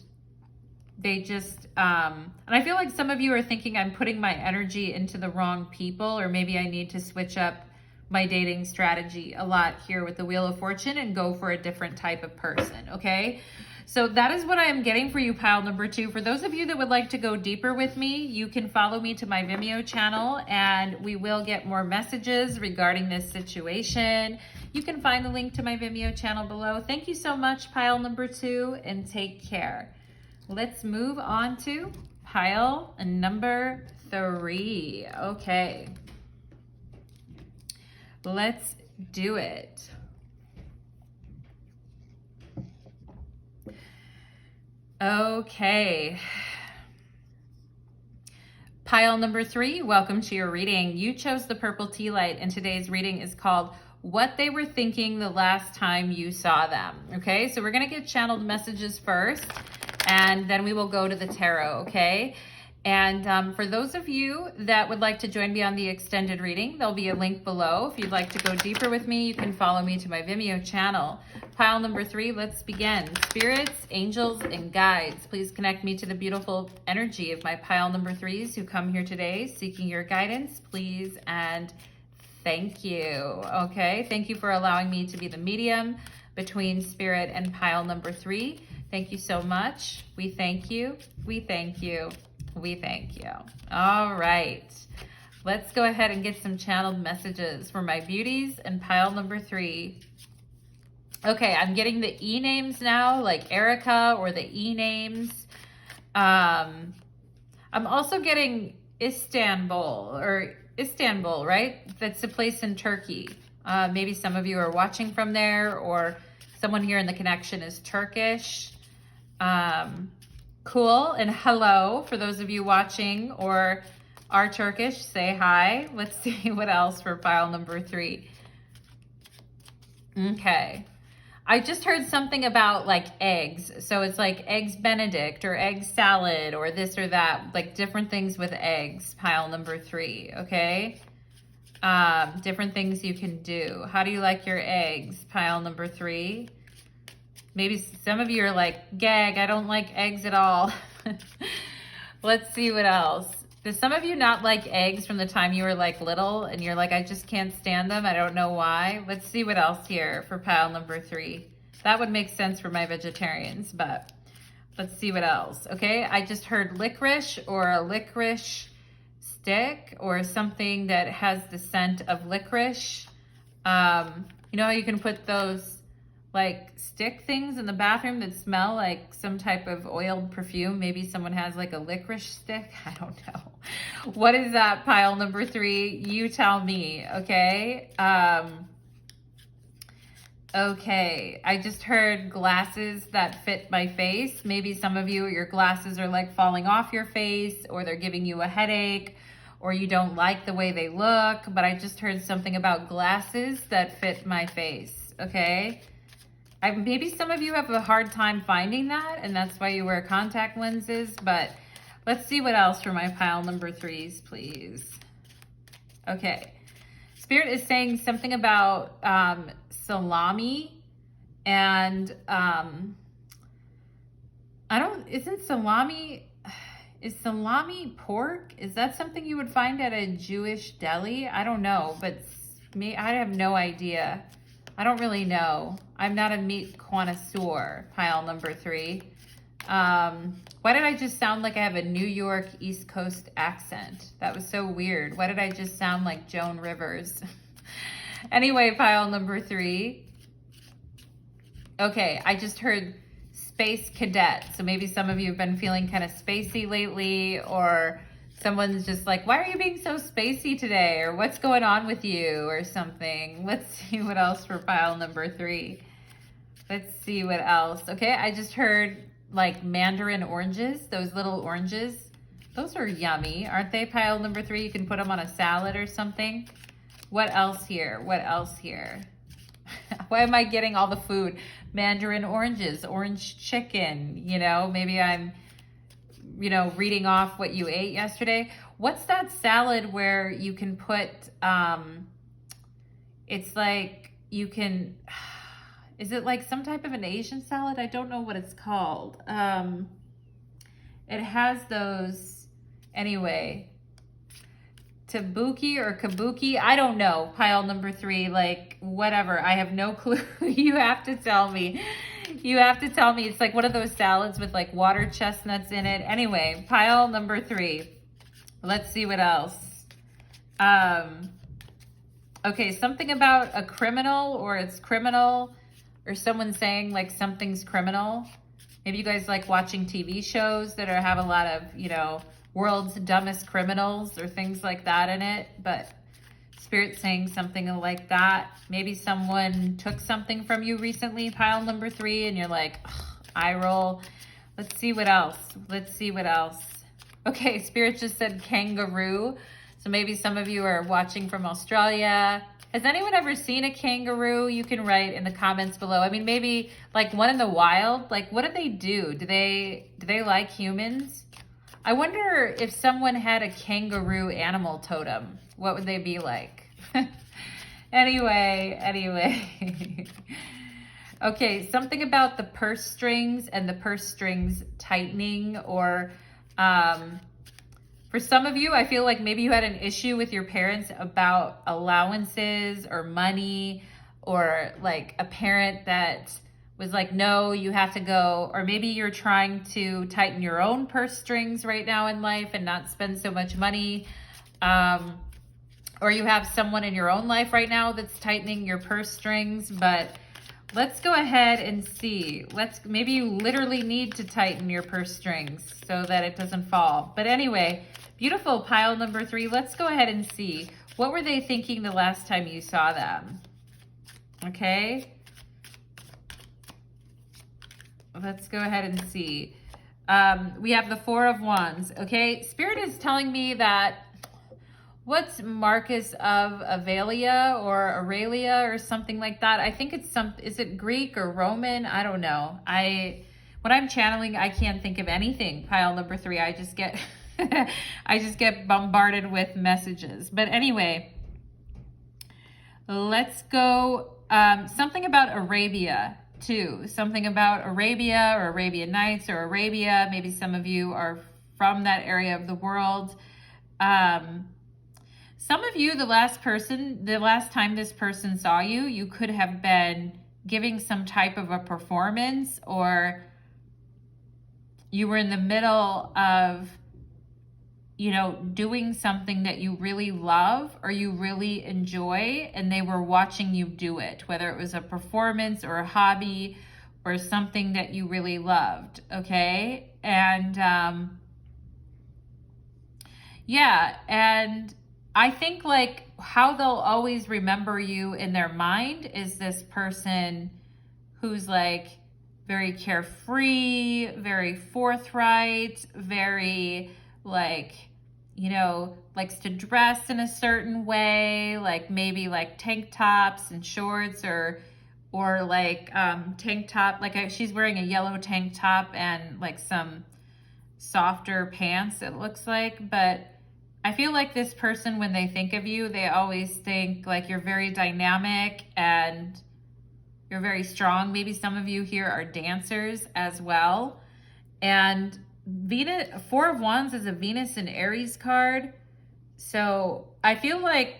they just and I feel like some of you are thinking I'm putting my energy into the wrong people, or maybe I need to switch up my dating strategy a lot here with the Wheel of Fortune and go for a different type of person, okay? So that is what I am getting for you, pile number 2. For those of you that would like to go deeper with me, you can follow me to my Vimeo channel, and we will get more messages regarding this situation. You can find the link to my Vimeo channel below. Thank you so much, pile number 2, and take care. Let's move on to pile number 3. Okay. Let's do it. Okay. Pile number 3, welcome to your reading. You chose the purple tea light, and today's reading is called What They Were Thinking the Last Time You Saw Them. Okay, so we're going to get channeled messages first, and then we will go to the tarot, okay? And for those of you that would like to join me on the extended reading, there'll be a link below. If you'd like to go deeper with me, you can follow me to my Vimeo channel. Pile number 3, let's begin. Spirits, angels, and guides, please connect me to the beautiful energy of my pile number 3s who come here today seeking your guidance, please, and thank you. Okay, thank you for allowing me to be the medium between spirit and pile number 3. Thank you so much. We thank you. We thank you. We thank you. All right. Let's go ahead and get some channeled messages for my beauties and pile number 3. Okay, I'm getting the E names now, like Erica, or the E names. I'm also getting Istanbul, right? That's a place in Turkey. Maybe some of you are watching from there, or someone here in the connection is Turkish. Cool, and hello for those of you watching or are Turkish, say hi. Let's see what else for pile number 3. Okay, I just heard something about like eggs. So it's like eggs Benedict or egg salad or this or that, like different things with eggs, pile number 3, okay? Different things you can do. How do you like your eggs, pile number 3? Maybe some of you are like, gag, I don't like eggs at all. Let's see what else. Does some of you not like eggs from the time you were like little and you're like, I just can't stand them. I don't know why. Let's see what else here for pile number 3. That would make sense for my vegetarians, but let's see what else. Okay, I just heard licorice or a licorice stick or something that has the scent of licorice. You know how you can put those like stick things in the bathroom that smell like some type of oiled perfume? Maybe someone has like a licorice stick. I don't know. What is that, pile number 3? You tell me, okay? Okay, I just heard glasses that fit my face. Maybe some of you, your glasses are like falling off your face, or they're giving you a headache, or you don't like the way they look, but I just heard something about glasses that fit my face, okay? Maybe some of you have a hard time finding that, and that's why you wear contact lenses, but let's see what else for my pile number 3s, please. Okay. Spirit is saying something about salami and is salami pork? Is that something you would find at a Jewish deli? I don't know, but I have no idea. I don't really know. I'm not a meat connoisseur, pile number 3. Why did I just sound like I have a New York East Coast accent? That was so weird. Why did I just sound like Joan Rivers? Anyway, pile number 3. Okay, I just heard space cadet. So maybe some of you have been feeling kind of spacey lately, or someone's just like, why are you being so spacey today? Or what's going on with you or something? Let's see what else for pile number 3. Let's see what else. Okay, I just heard like mandarin oranges, those little oranges. Those are yummy, aren't they? Pile number 3, you can put them on a salad or something. What else here? What else here? Why am I getting all the food? Mandarin oranges, orange chicken, you know, maybe I'm, you know, reading off what you ate yesterday. What's that salad where you can put, it's like you can, is it like some type of an Asian salad? I don't know what it's called. It has those, anyway, tabuki or kabuki, I don't know, pile number 3, like whatever, I have no clue. You have to tell me. You have to tell me. It's like one of those salads with like water chestnuts in it. Anyway, pile number 3. Let's see what else. Okay, something about a criminal, or it's criminal, or someone saying like something's criminal. Maybe you guys like watching TV shows that have a lot of, you know, world's dumbest criminals or things like that in it, but Spirit saying something like that. Maybe someone took something from you recently, pile number 3, and you're like, eye roll. Let's see what else. Let's see what else. Okay, Spirit just said kangaroo. So maybe some of you are watching from Australia. Has anyone ever seen a kangaroo? You can write in the comments below. I mean, maybe like one in the wild. Like, what do they do? Do they like humans? I wonder if someone had a kangaroo animal totem, what would they be like? Anyway. Okay, something about the purse strings and the purse strings tightening, or for some of you, I feel like maybe you had an issue with your parents about allowances or money, or like a parent that was like, no, you have to go, or maybe you're trying to tighten your own purse strings right now in life and not spend so much money, or you have someone in your own life right now that's tightening your purse strings. But let's go ahead and see. Maybe you literally need to tighten your purse strings so that it doesn't fall. But anyway, beautiful pile number 3. Let's go ahead and see. What were they thinking the last time you saw them? Okay. Let's go ahead and see. We have the 4 of Wands. Okay, Spirit is telling me that, what's Marcus of Avalia or Aurelia or something like that? I think it's is it Greek or Roman? I don't know. When I'm channeling, I can't think of anything. Pile number 3, I just get I just get bombarded with messages. But anyway, let's go. Something about Arabia too. Something about Arabia or Arabian Nights or Arabia. Maybe some of you are from that area of the world. Some of you, the last time this person saw you, you could have been giving some type of a performance, or you were in the middle of, you know, doing something that you really love or you really enjoy, and they were watching you do it, whether it was a performance or a hobby or something that you really loved. Okay. And, yeah. And I think like how they'll always remember you in their mind is this person who's like very carefree, very forthright, very like, you know, likes to dress in a certain way, like maybe like tank tops and shorts, or or like tank top, like she's wearing a yellow tank top and like some softer pants, it looks like. But I feel like this person, when they think of you, they always think like you're very dynamic and you're very strong. Maybe some of you here are dancers as well. And Venus, Four of Wands is a Venus and Aries card. So I feel like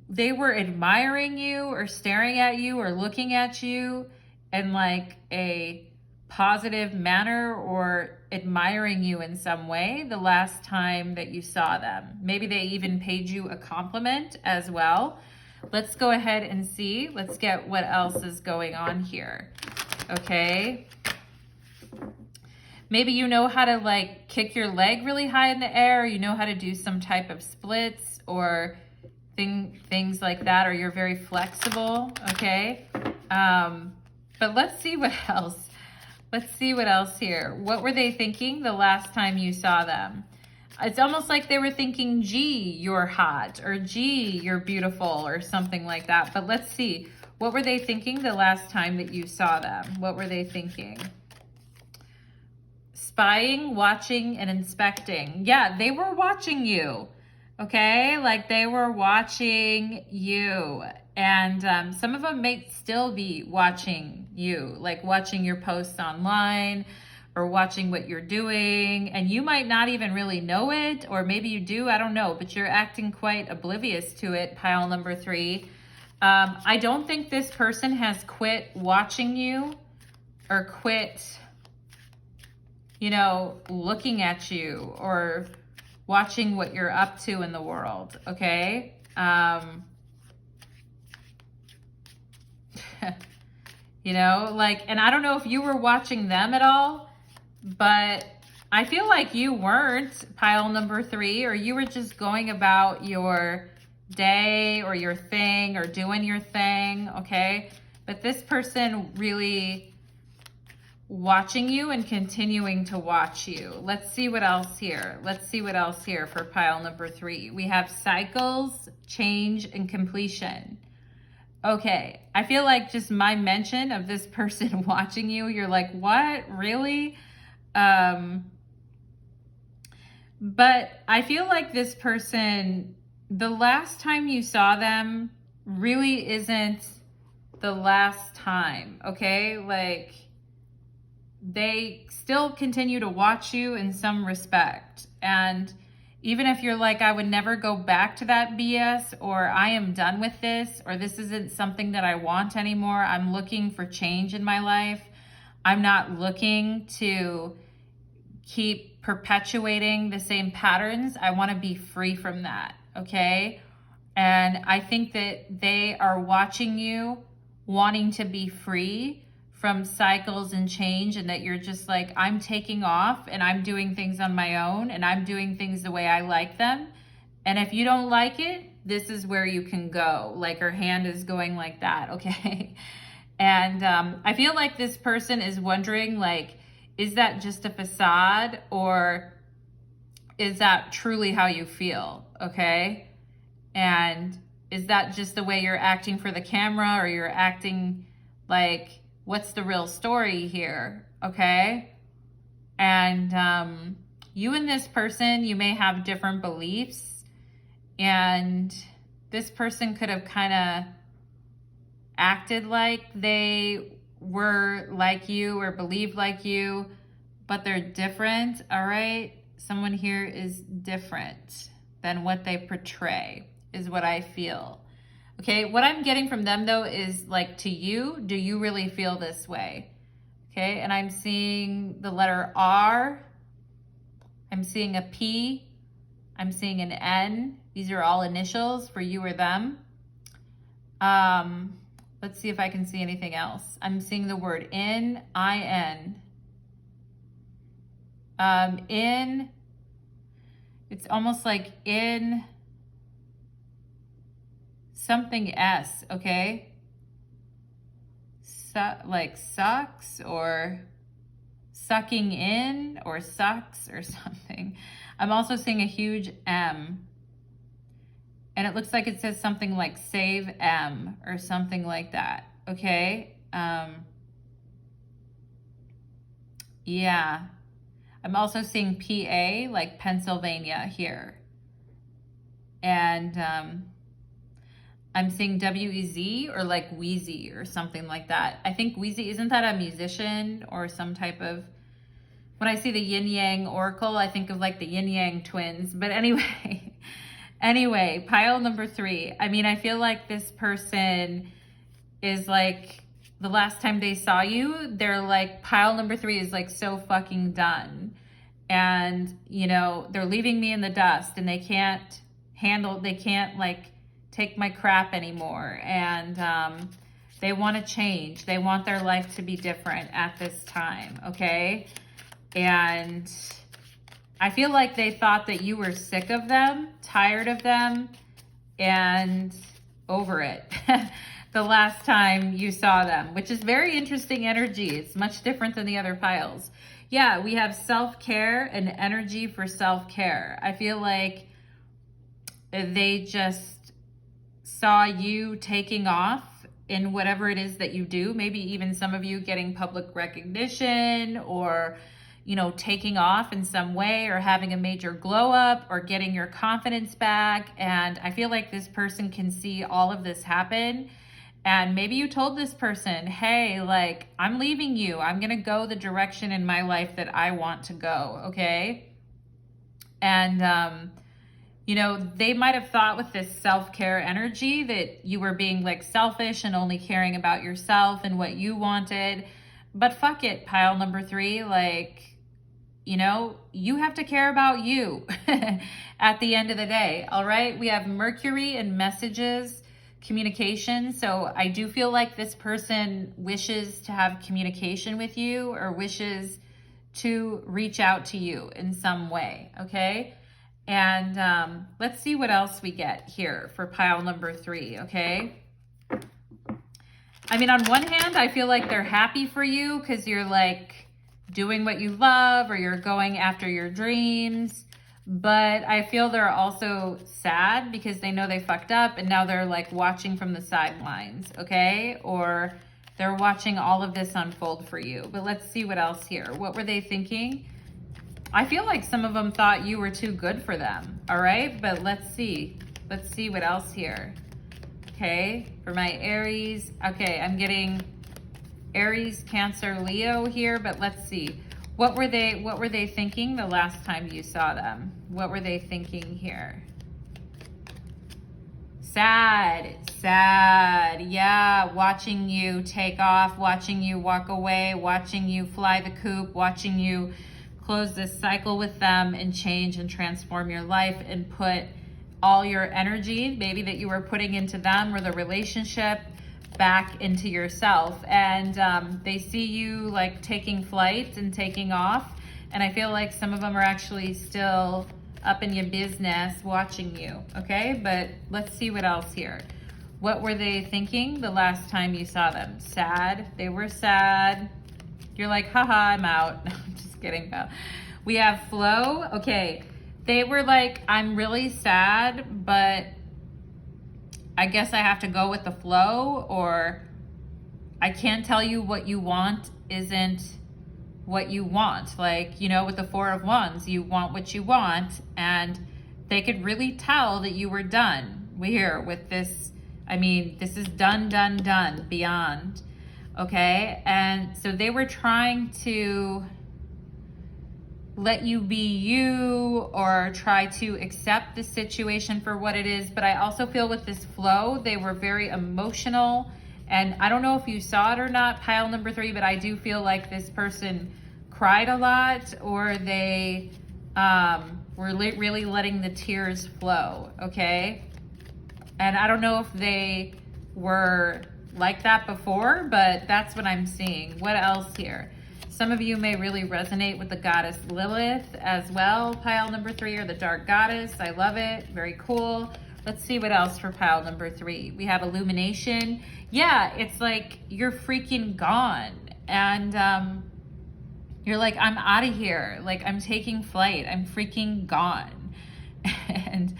they were admiring you or staring at you or looking at you in like a positive manner, or admiring you in some way the last time that you saw them. Maybe they even paid you a compliment as well. Let's go ahead and see. Let's get what else is going on here. Okay. Maybe you know how to like kick your leg really high in the air. You know how to do some type of splits or things like that, or you're very flexible. Okay. But let's see what else. Let's see what else here. What were they thinking the last time you saw them? It's almost like they were thinking, gee, you're hot, or gee, you're beautiful, or something like that. But let's see. What were they thinking the last time that you saw them? What were they thinking? Spying, watching, and inspecting. Yeah, they were watching you. Okay, like they were watching you. And some of them may still be watching you, like watching your posts online or watching what you're doing. And you might not even really know it, or maybe you do, I don't know, but you're acting quite oblivious to it, pile number 3. I don't think this person has quit watching you or quit, you know, looking at you or watching what you're up to in the world, okay? You know, like, and I don't know if you were watching them at all, but I feel like you weren't, pile number 3, or you were just going about your day or your thing or doing your thing, okay? But this person really watching you and continuing to watch you. Let's see what else here. Let's see what else here for pile number 3. We have cycles, change, and completion. Okay, I feel like just my mention of this person watching you, you're like, what? Really? But I feel like this person, the last time you saw them really isn't the last time, okay? Like, they still continue to watch you in some respect. And even if you're like, I would never go back to that BS, or I am done with this, or this isn't something that I want anymore, I'm looking for change in my life. I'm not looking to keep perpetuating the same patterns. I want to be free from that, okay? And I think that they are watching you, wanting to be free from cycles and change, and that you're just like, I'm taking off and I'm doing things on my own and I'm doing things the way I like them. And if you don't like it, this is where you can go. Like her hand is going like that, okay? And I feel like this person is wondering, like, is that just a facade, or is that truly how you feel, okay? And is that just the way you're acting for the camera, or you're acting like, what's the real story here, okay? And you and this person, you may have different beliefs, and this person could have kind of acted like they were like you or believed like you, but they're different, all right? Someone here is different than what they portray, is what I feel. Okay, what I'm getting from them though is like, to you, do you really feel this way? Okay, and I'm seeing the letter R, I'm seeing a P, I'm seeing an N. These are all initials for you or them. Let's see if I can see anything else. I'm seeing the word in, I-N. In, it's almost like in something S, okay? Like sucks, or sucking in, or sucks, or something. I'm also seeing a huge M. And it looks like it says something like save M or something like that, okay? Yeah. I'm also seeing PA, like Pennsylvania here. And I'm seeing WEZ or like Wheezy or something like that. I think Wheezy, isn't that a musician or some type of, when I see the yin yang oracle, I think of like the yin yang twins. But anyway, anyway, pile number 3. I mean, I feel like this person is like, the last time they saw you, they're like, pile number 3 is like so fucking done. And, you know, they're leaving me in the dust and they can't like take my crap anymore. And they want to change. They want their life to be different at this time, okay? And I feel like they thought that you were sick of them, tired of them, and over it the last time you saw them, which is very interesting energy. It's much different than the other piles. Yeah, we have self-care and energy for self-care. I feel like they just saw you taking off in whatever it is that you do. Maybe even some of you getting public recognition, or, you know, taking off in some way, or having a major glow up, or getting your confidence back. And I feel like this person can see all of this happen. And maybe you told this person, hey, like, I'm leaving you. I'm going to go the direction in my life that I want to go. Okay. And, you know, they might have thought with this self-care energy that you were being like selfish and only caring about yourself and what you wanted. But fuck it, pile number 3, like, you know, you have to care about you at the end of the day. All right. We have Mercury and messages, communication. So I do feel like this person wishes to have communication with you, or wishes to reach out to you in some way. Okay. And let's see what else we get here for pile number 3. Okay. I mean, on one hand, I feel like they're happy for you because you're like doing what you love, or you're going after your dreams. But I feel they're also sad because they know they fucked up, and now they're like watching from the sidelines, okay? Or they're watching all of this unfold for you. But let's see what else here. What were they thinking? I feel like some of them thought you were too good for them, all right? But let's see. Let's see what else here. Okay, for my Aries. Okay, I'm getting Aries, Cancer, Leo here, but let's see. What were they thinking the last time you saw them? What were they thinking here? Sad. Yeah, watching you take off, watching you walk away, watching you fly the coop, watching you close this cycle with them and change and transform your life and put all your energy, maybe that you were putting into them or the relationship, back into yourself. And they see you like taking flight and taking off. And I feel like some of them are actually still up in your business watching you. Okay, but let's see what else here. What were they thinking the last time you saw them? Sad. They were sad. You're like, haha, I'm out. I'm just kidding. We have flow. Okay. They were like, I'm really sad, but I guess I have to go with the flow, or I can't tell you what you want isn't what you want. Like, you know, with the 4 of Wands, you want what you want, and they could really tell that you were done. We're here with this. I mean, this is done, beyond. Okay. And so they were trying to let you be you, or try to accept the situation for what it is. But I also feel with this flow, they were very emotional. And I don't know if you saw it or not, pile number 3, but I do feel like this person cried a lot, or they were really letting the tears flow. Okay. And I don't know if they were like that before, but that's what I'm seeing. What else here? Some of you may really resonate with the goddess Lilith as well, pile number 3, or the dark goddess. I love it. Very cool. Let's see what else for pile number 3. We have illumination. Yeah, it's like you're freaking gone. And you're like, I'm out of here. Like, I'm taking flight. I'm freaking gone. And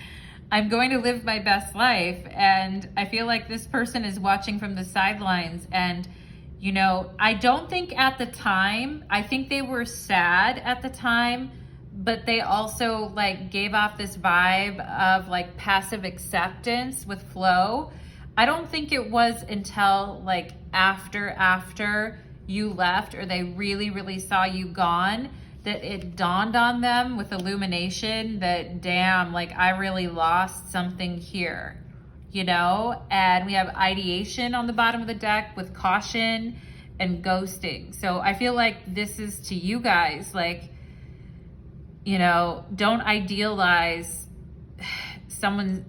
I'm going to live my best life. And I feel like this person is watching from the sidelines, and You know, I don't think at the time, I think they were sad at the time, but they also like gave off this vibe of like passive acceptance with flow. I don't think it was until like after you left, or they really saw you gone, that it dawned on them with illumination that, damn, like I really lost something here, you know? And we have ideation on the bottom of the deck with caution and ghosting. So I feel like this is to you guys, like, you know, don't idealize someone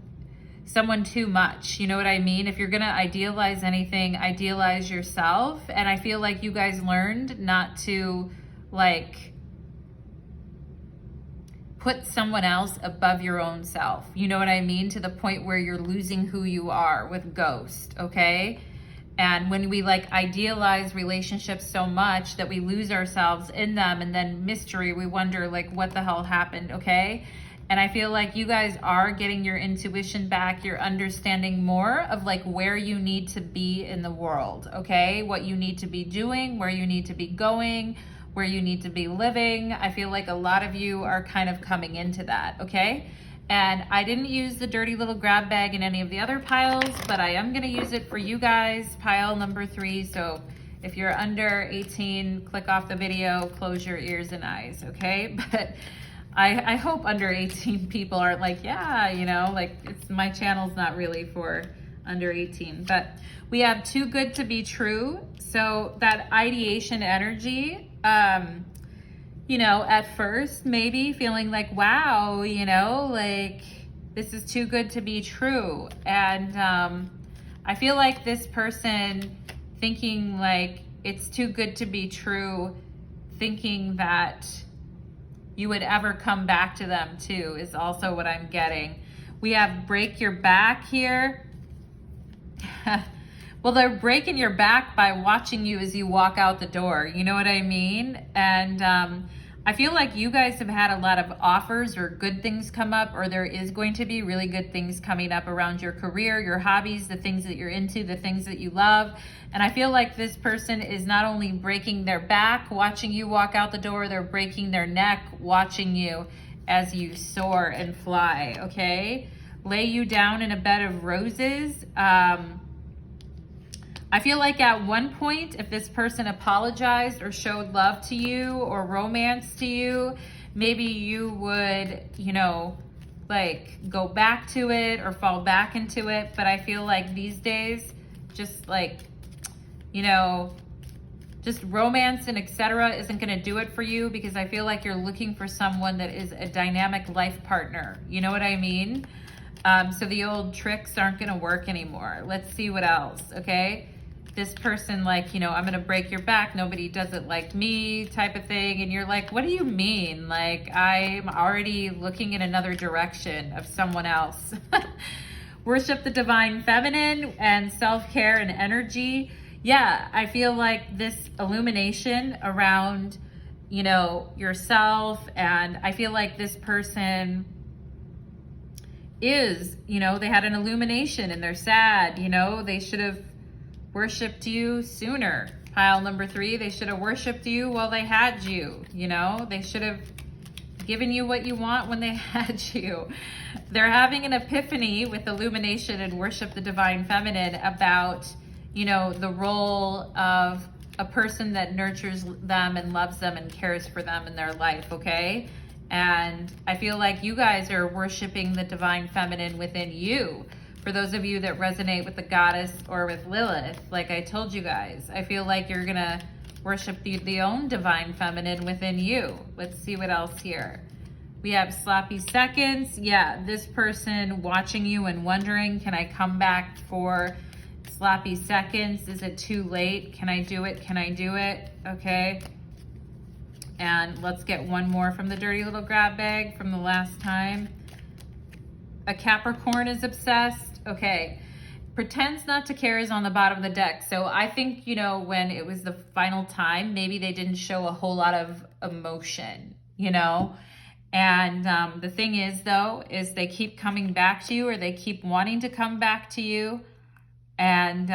too much. You know what I mean? If you're gonna idealize anything, idealize yourself. And I feel like you guys learned not to like put someone else above your own self. You know what I mean? To the point where you're losing who you are with ghost, okay? And when we like idealize relationships so much that we lose ourselves in them, and then mystery, we wonder like what the hell happened, okay? And I feel like you guys are getting your intuition back. You're understanding more of like where you need to be in the world, okay? What you need to be doing, where you need to be going, where you need to be living. I feel like a lot of you are kind of coming into that, okay? And I didn't use the dirty little grab bag in any of the other piles, but I am gonna use it for you guys, pile number 3. So if you're under 18, click off the video, close your ears and eyes, okay? But I hope under 18 people are like, yeah, you know, like my channel's not really for under 18. But we have too good to be true. So that ideation energy, you know, at first maybe feeling like, wow, you know, like this is too good to be true. And I feel like this person thinking like it's too good to be true, thinking that you would ever come back to them too, is also what I'm getting. We have break your back here. Well, they're breaking your back by watching you as you walk out the door. You know what I mean? And I feel like you guys have had a lot of offers or good things come up, or there is going to be really good things coming up around your career, your hobbies, the things that you're into, the things that you love. And I feel like this person is not only breaking their back watching you walk out the door, they're breaking their neck watching you as you soar and fly, okay? Lay you down in a bed of roses. I feel like at one point, if this person apologized or showed love to you or romance to you, maybe you would, you know, like go back to it or fall back into it. But I feel like these days, just like, you know, just romance and etc. isn't going to do it for you, because I feel like you're looking for someone that is a dynamic life partner. You know what I mean? So the old tricks aren't going to work anymore. Let's see what else, okay? This person, like, you know, I'm gonna break your back, nobody does it like me type of thing. And you're like, what do you mean? Like, I'm already looking in another direction of someone else. Worship the divine feminine and self-care and energy. Yeah, I feel like this illumination around, you know, yourself. And I feel like this person is, you know, they had an illumination and they're sad, you know, they should have worshipped you sooner. Pile number 3, they should have worshipped you while they had you. You know, they should have given you what you want when they had you. They're having an epiphany with illumination and worship the divine feminine about, you know, the role of a person that nurtures them and loves them and cares for them in their life, okay? And I feel like you guys are worshiping the divine feminine within you. For those of you that resonate with the goddess or with Lilith, like I told you guys, I feel like you're gonna worship the own divine feminine within you. Let's see what else here. We have sloppy seconds. Yeah, this person watching you and wondering, can I come back for sloppy seconds? Is it too late? Can I do it? Can I do it? Okay. And let's get one more from the dirty little grab bag from the last time. A Capricorn is obsessed. Okay, pretends not to care is on the bottom of the deck. So I think, you know, when it was the final time, maybe they didn't show a whole lot of emotion, you know? And the thing is, though, is they keep coming back to you, or they keep wanting to come back to you. And,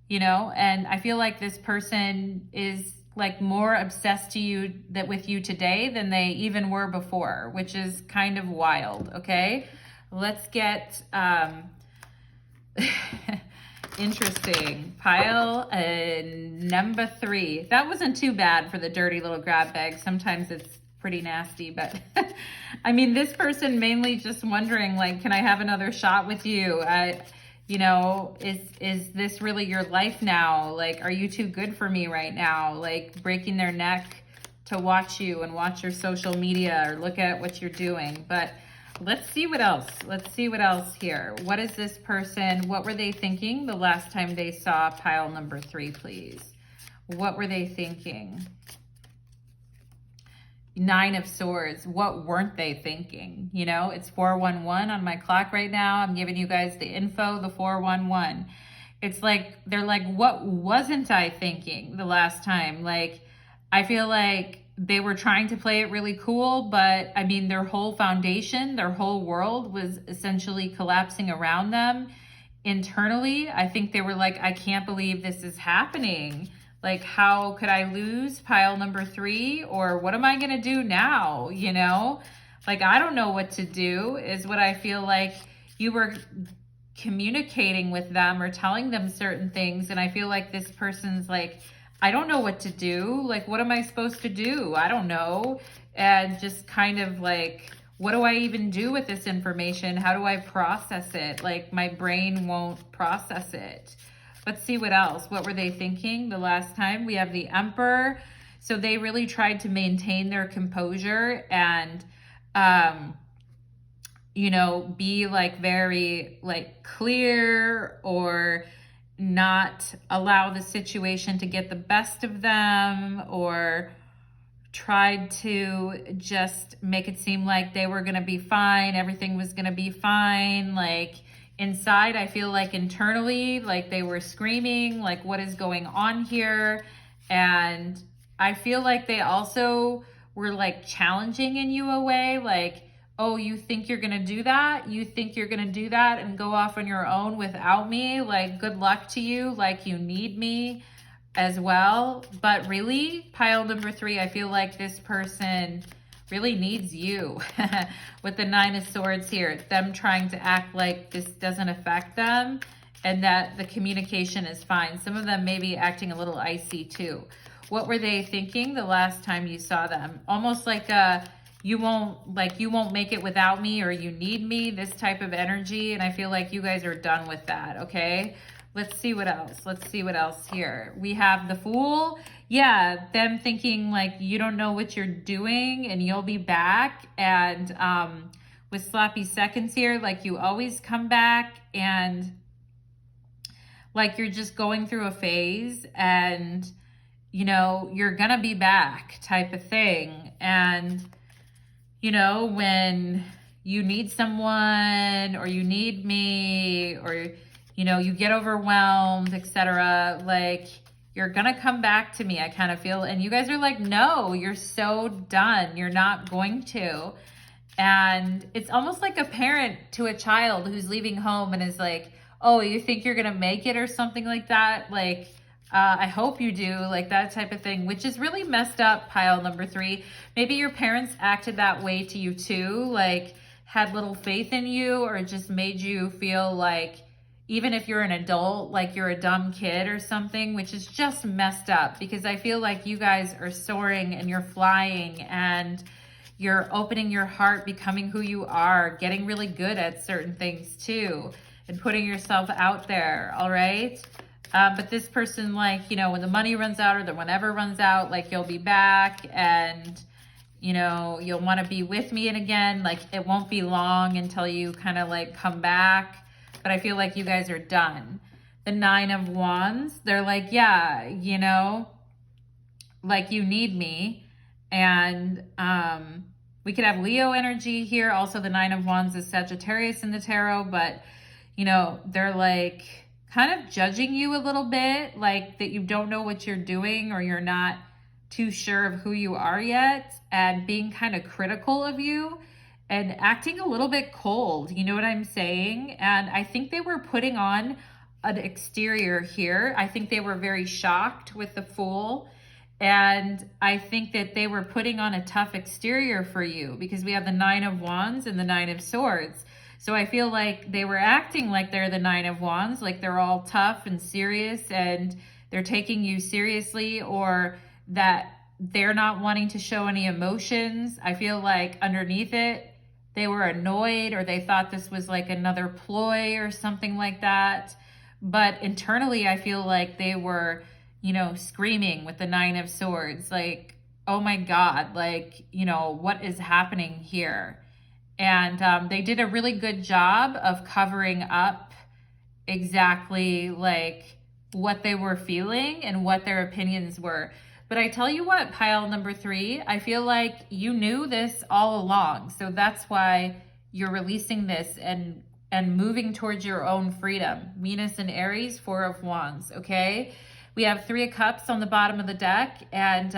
you know, and I feel like this person is like more obsessed with you today than they even were before, which is kind of wild. Okay, let's get interesting. Pile number 3. That wasn't too bad for the dirty little grab bag. Sometimes it's pretty nasty, but I mean, this person mainly just wondering, like, can I have another shot with you? You know, is this really your life now? Like, are you too good for me right now? Like, breaking their neck to watch you and watch your social media or look at what you're doing. But let's see what else. Let's see what else here. What is this person? What were they thinking the last time they saw pile number 3, please? What were they thinking? 9 of Swords. What weren't they thinking? You know, it's 411 on my clock right now. I'm giving you guys the info, the 411. It's like, they're like, what wasn't I thinking the last time? Like, I feel like they were trying to play it really cool, but I mean, their whole foundation, their whole world was essentially collapsing around them internally. I think they were like, I can't believe this is happening. Like, how could I lose pile number 3? Or what am I going to do now? You know, like, I don't know what to do is what I feel like you were communicating with them or telling them certain things. And I feel like this person's like, I don't know what to do. Like, what am I supposed to do? I don't know. And just kind of like, what do I even do with this information? How do I process it? Like, my brain won't process it. Let's see what else. What were they thinking the last time? We have the Emperor. So they really tried to maintain their composure and, you know, be like very like clear or not allow the situation to get the best of them, or tried to just make it seem like they were going to be fine. Everything was going to be fine. Like, inside, I feel like internally, like they were screaming, like, what is going on here? And I feel like they also were like challenging in you a way, like, oh, you think you're going to do that? You think you're going to do that and go off on your own without me? Like, good luck to you. Like, you need me as well. But really, pile number 3, I feel like this person really needs you. With the 9 of Swords here, them trying to act like this doesn't affect them and that the communication is fine. Some of them may be acting a little icy too. What were they thinking the last time you saw them? Almost like you won't make it without me, or you need me, this type of energy. And I feel like you guys are done with that. Okay, let's see what else. Let's see what else here. We have the Fool. Yeah, them thinking like you don't know what you're doing and you'll be back. And with sloppy seconds here, like you always come back, and like you're just going through a phase and, you know, you're gonna be back type of thing. And, you know, when you need someone or you need me, or, you know, you get overwhelmed, etc., like, you're gonna come back to me, I kind of feel. And you guys are like, no, you're so done. You're not going to. And it's almost like a parent to a child who's leaving home and is like, oh, you think you're gonna make it or something like that? Like, I hope you do, like that type of thing, which is really messed up, pile number 3. Maybe your parents acted that way to you too, like had little faith in you, or just made you feel like, even if you're an adult, like you're a dumb kid or something, which is just messed up, because I feel like you guys are soaring and you're flying and you're opening your heart, becoming who you are, getting really good at certain things too, and putting yourself out there, all right? But this person, like, you know, when the money runs out or the whenever runs out, like you'll be back and, you know, you'll want to be with me and again, like it won't be long until you kind of like come back. But I feel like you guys are done. The 9 of Wands, they're like, yeah, you know, like you need me. And we could have Leo energy here. Also, the 9 of Wands is Sagittarius in the tarot, but, you know, they're like kind of judging you a little bit, like that you don't know what you're doing, or you're not too sure of who you are yet, and being kind of critical of you and acting a little bit cold, you know what I'm saying? And I think they were putting on an exterior here. I think they were very shocked with the Fool. And I think that they were putting on a tough exterior for you because we have the 9 of Wands and the 9 of Swords. So I feel like they were acting like they're the 9 of Wands, like they're all tough and serious and they're taking you seriously, or that they're not wanting to show any emotions. I feel like underneath it, they were annoyed or they thought this was like another ploy or something like that. But internally, I feel like they were, you know, screaming with the 9 of Swords, like, oh my God, like, you know, what is happening here? And they did a really good job of covering up exactly like what they were feeling and what their opinions were. But I tell you what, pile number 3, I feel like you knew this all along. So that's why you're releasing this and moving towards your own freedom. Venus and Aries, 4 of Wands, okay? We have 3 of Cups on the bottom of the deck, and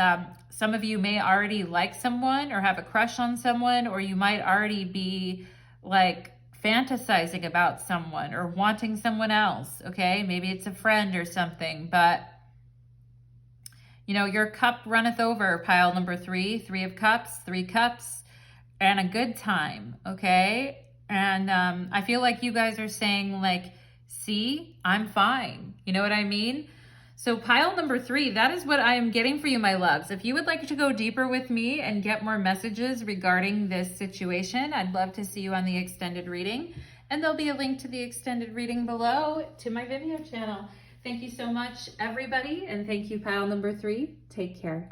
some of you may already like someone or have a crush on someone, or you might already be like fantasizing about someone or wanting someone else, okay? Maybe it's a friend or something, but you know, your cup runneth over, pile number 3, 3 of Cups, 3 cups, and a good time, okay? And I feel like you guys are saying like, see, I'm fine. You know what I mean? So pile number 3, that is what I am getting for you, my loves. If you would like to go deeper with me and get more messages regarding this situation, I'd love to see you on the extended reading. And there'll be a link to the extended reading below to my Vimeo channel. Thank you so much, everybody. And thank you, pile number 3. Take care.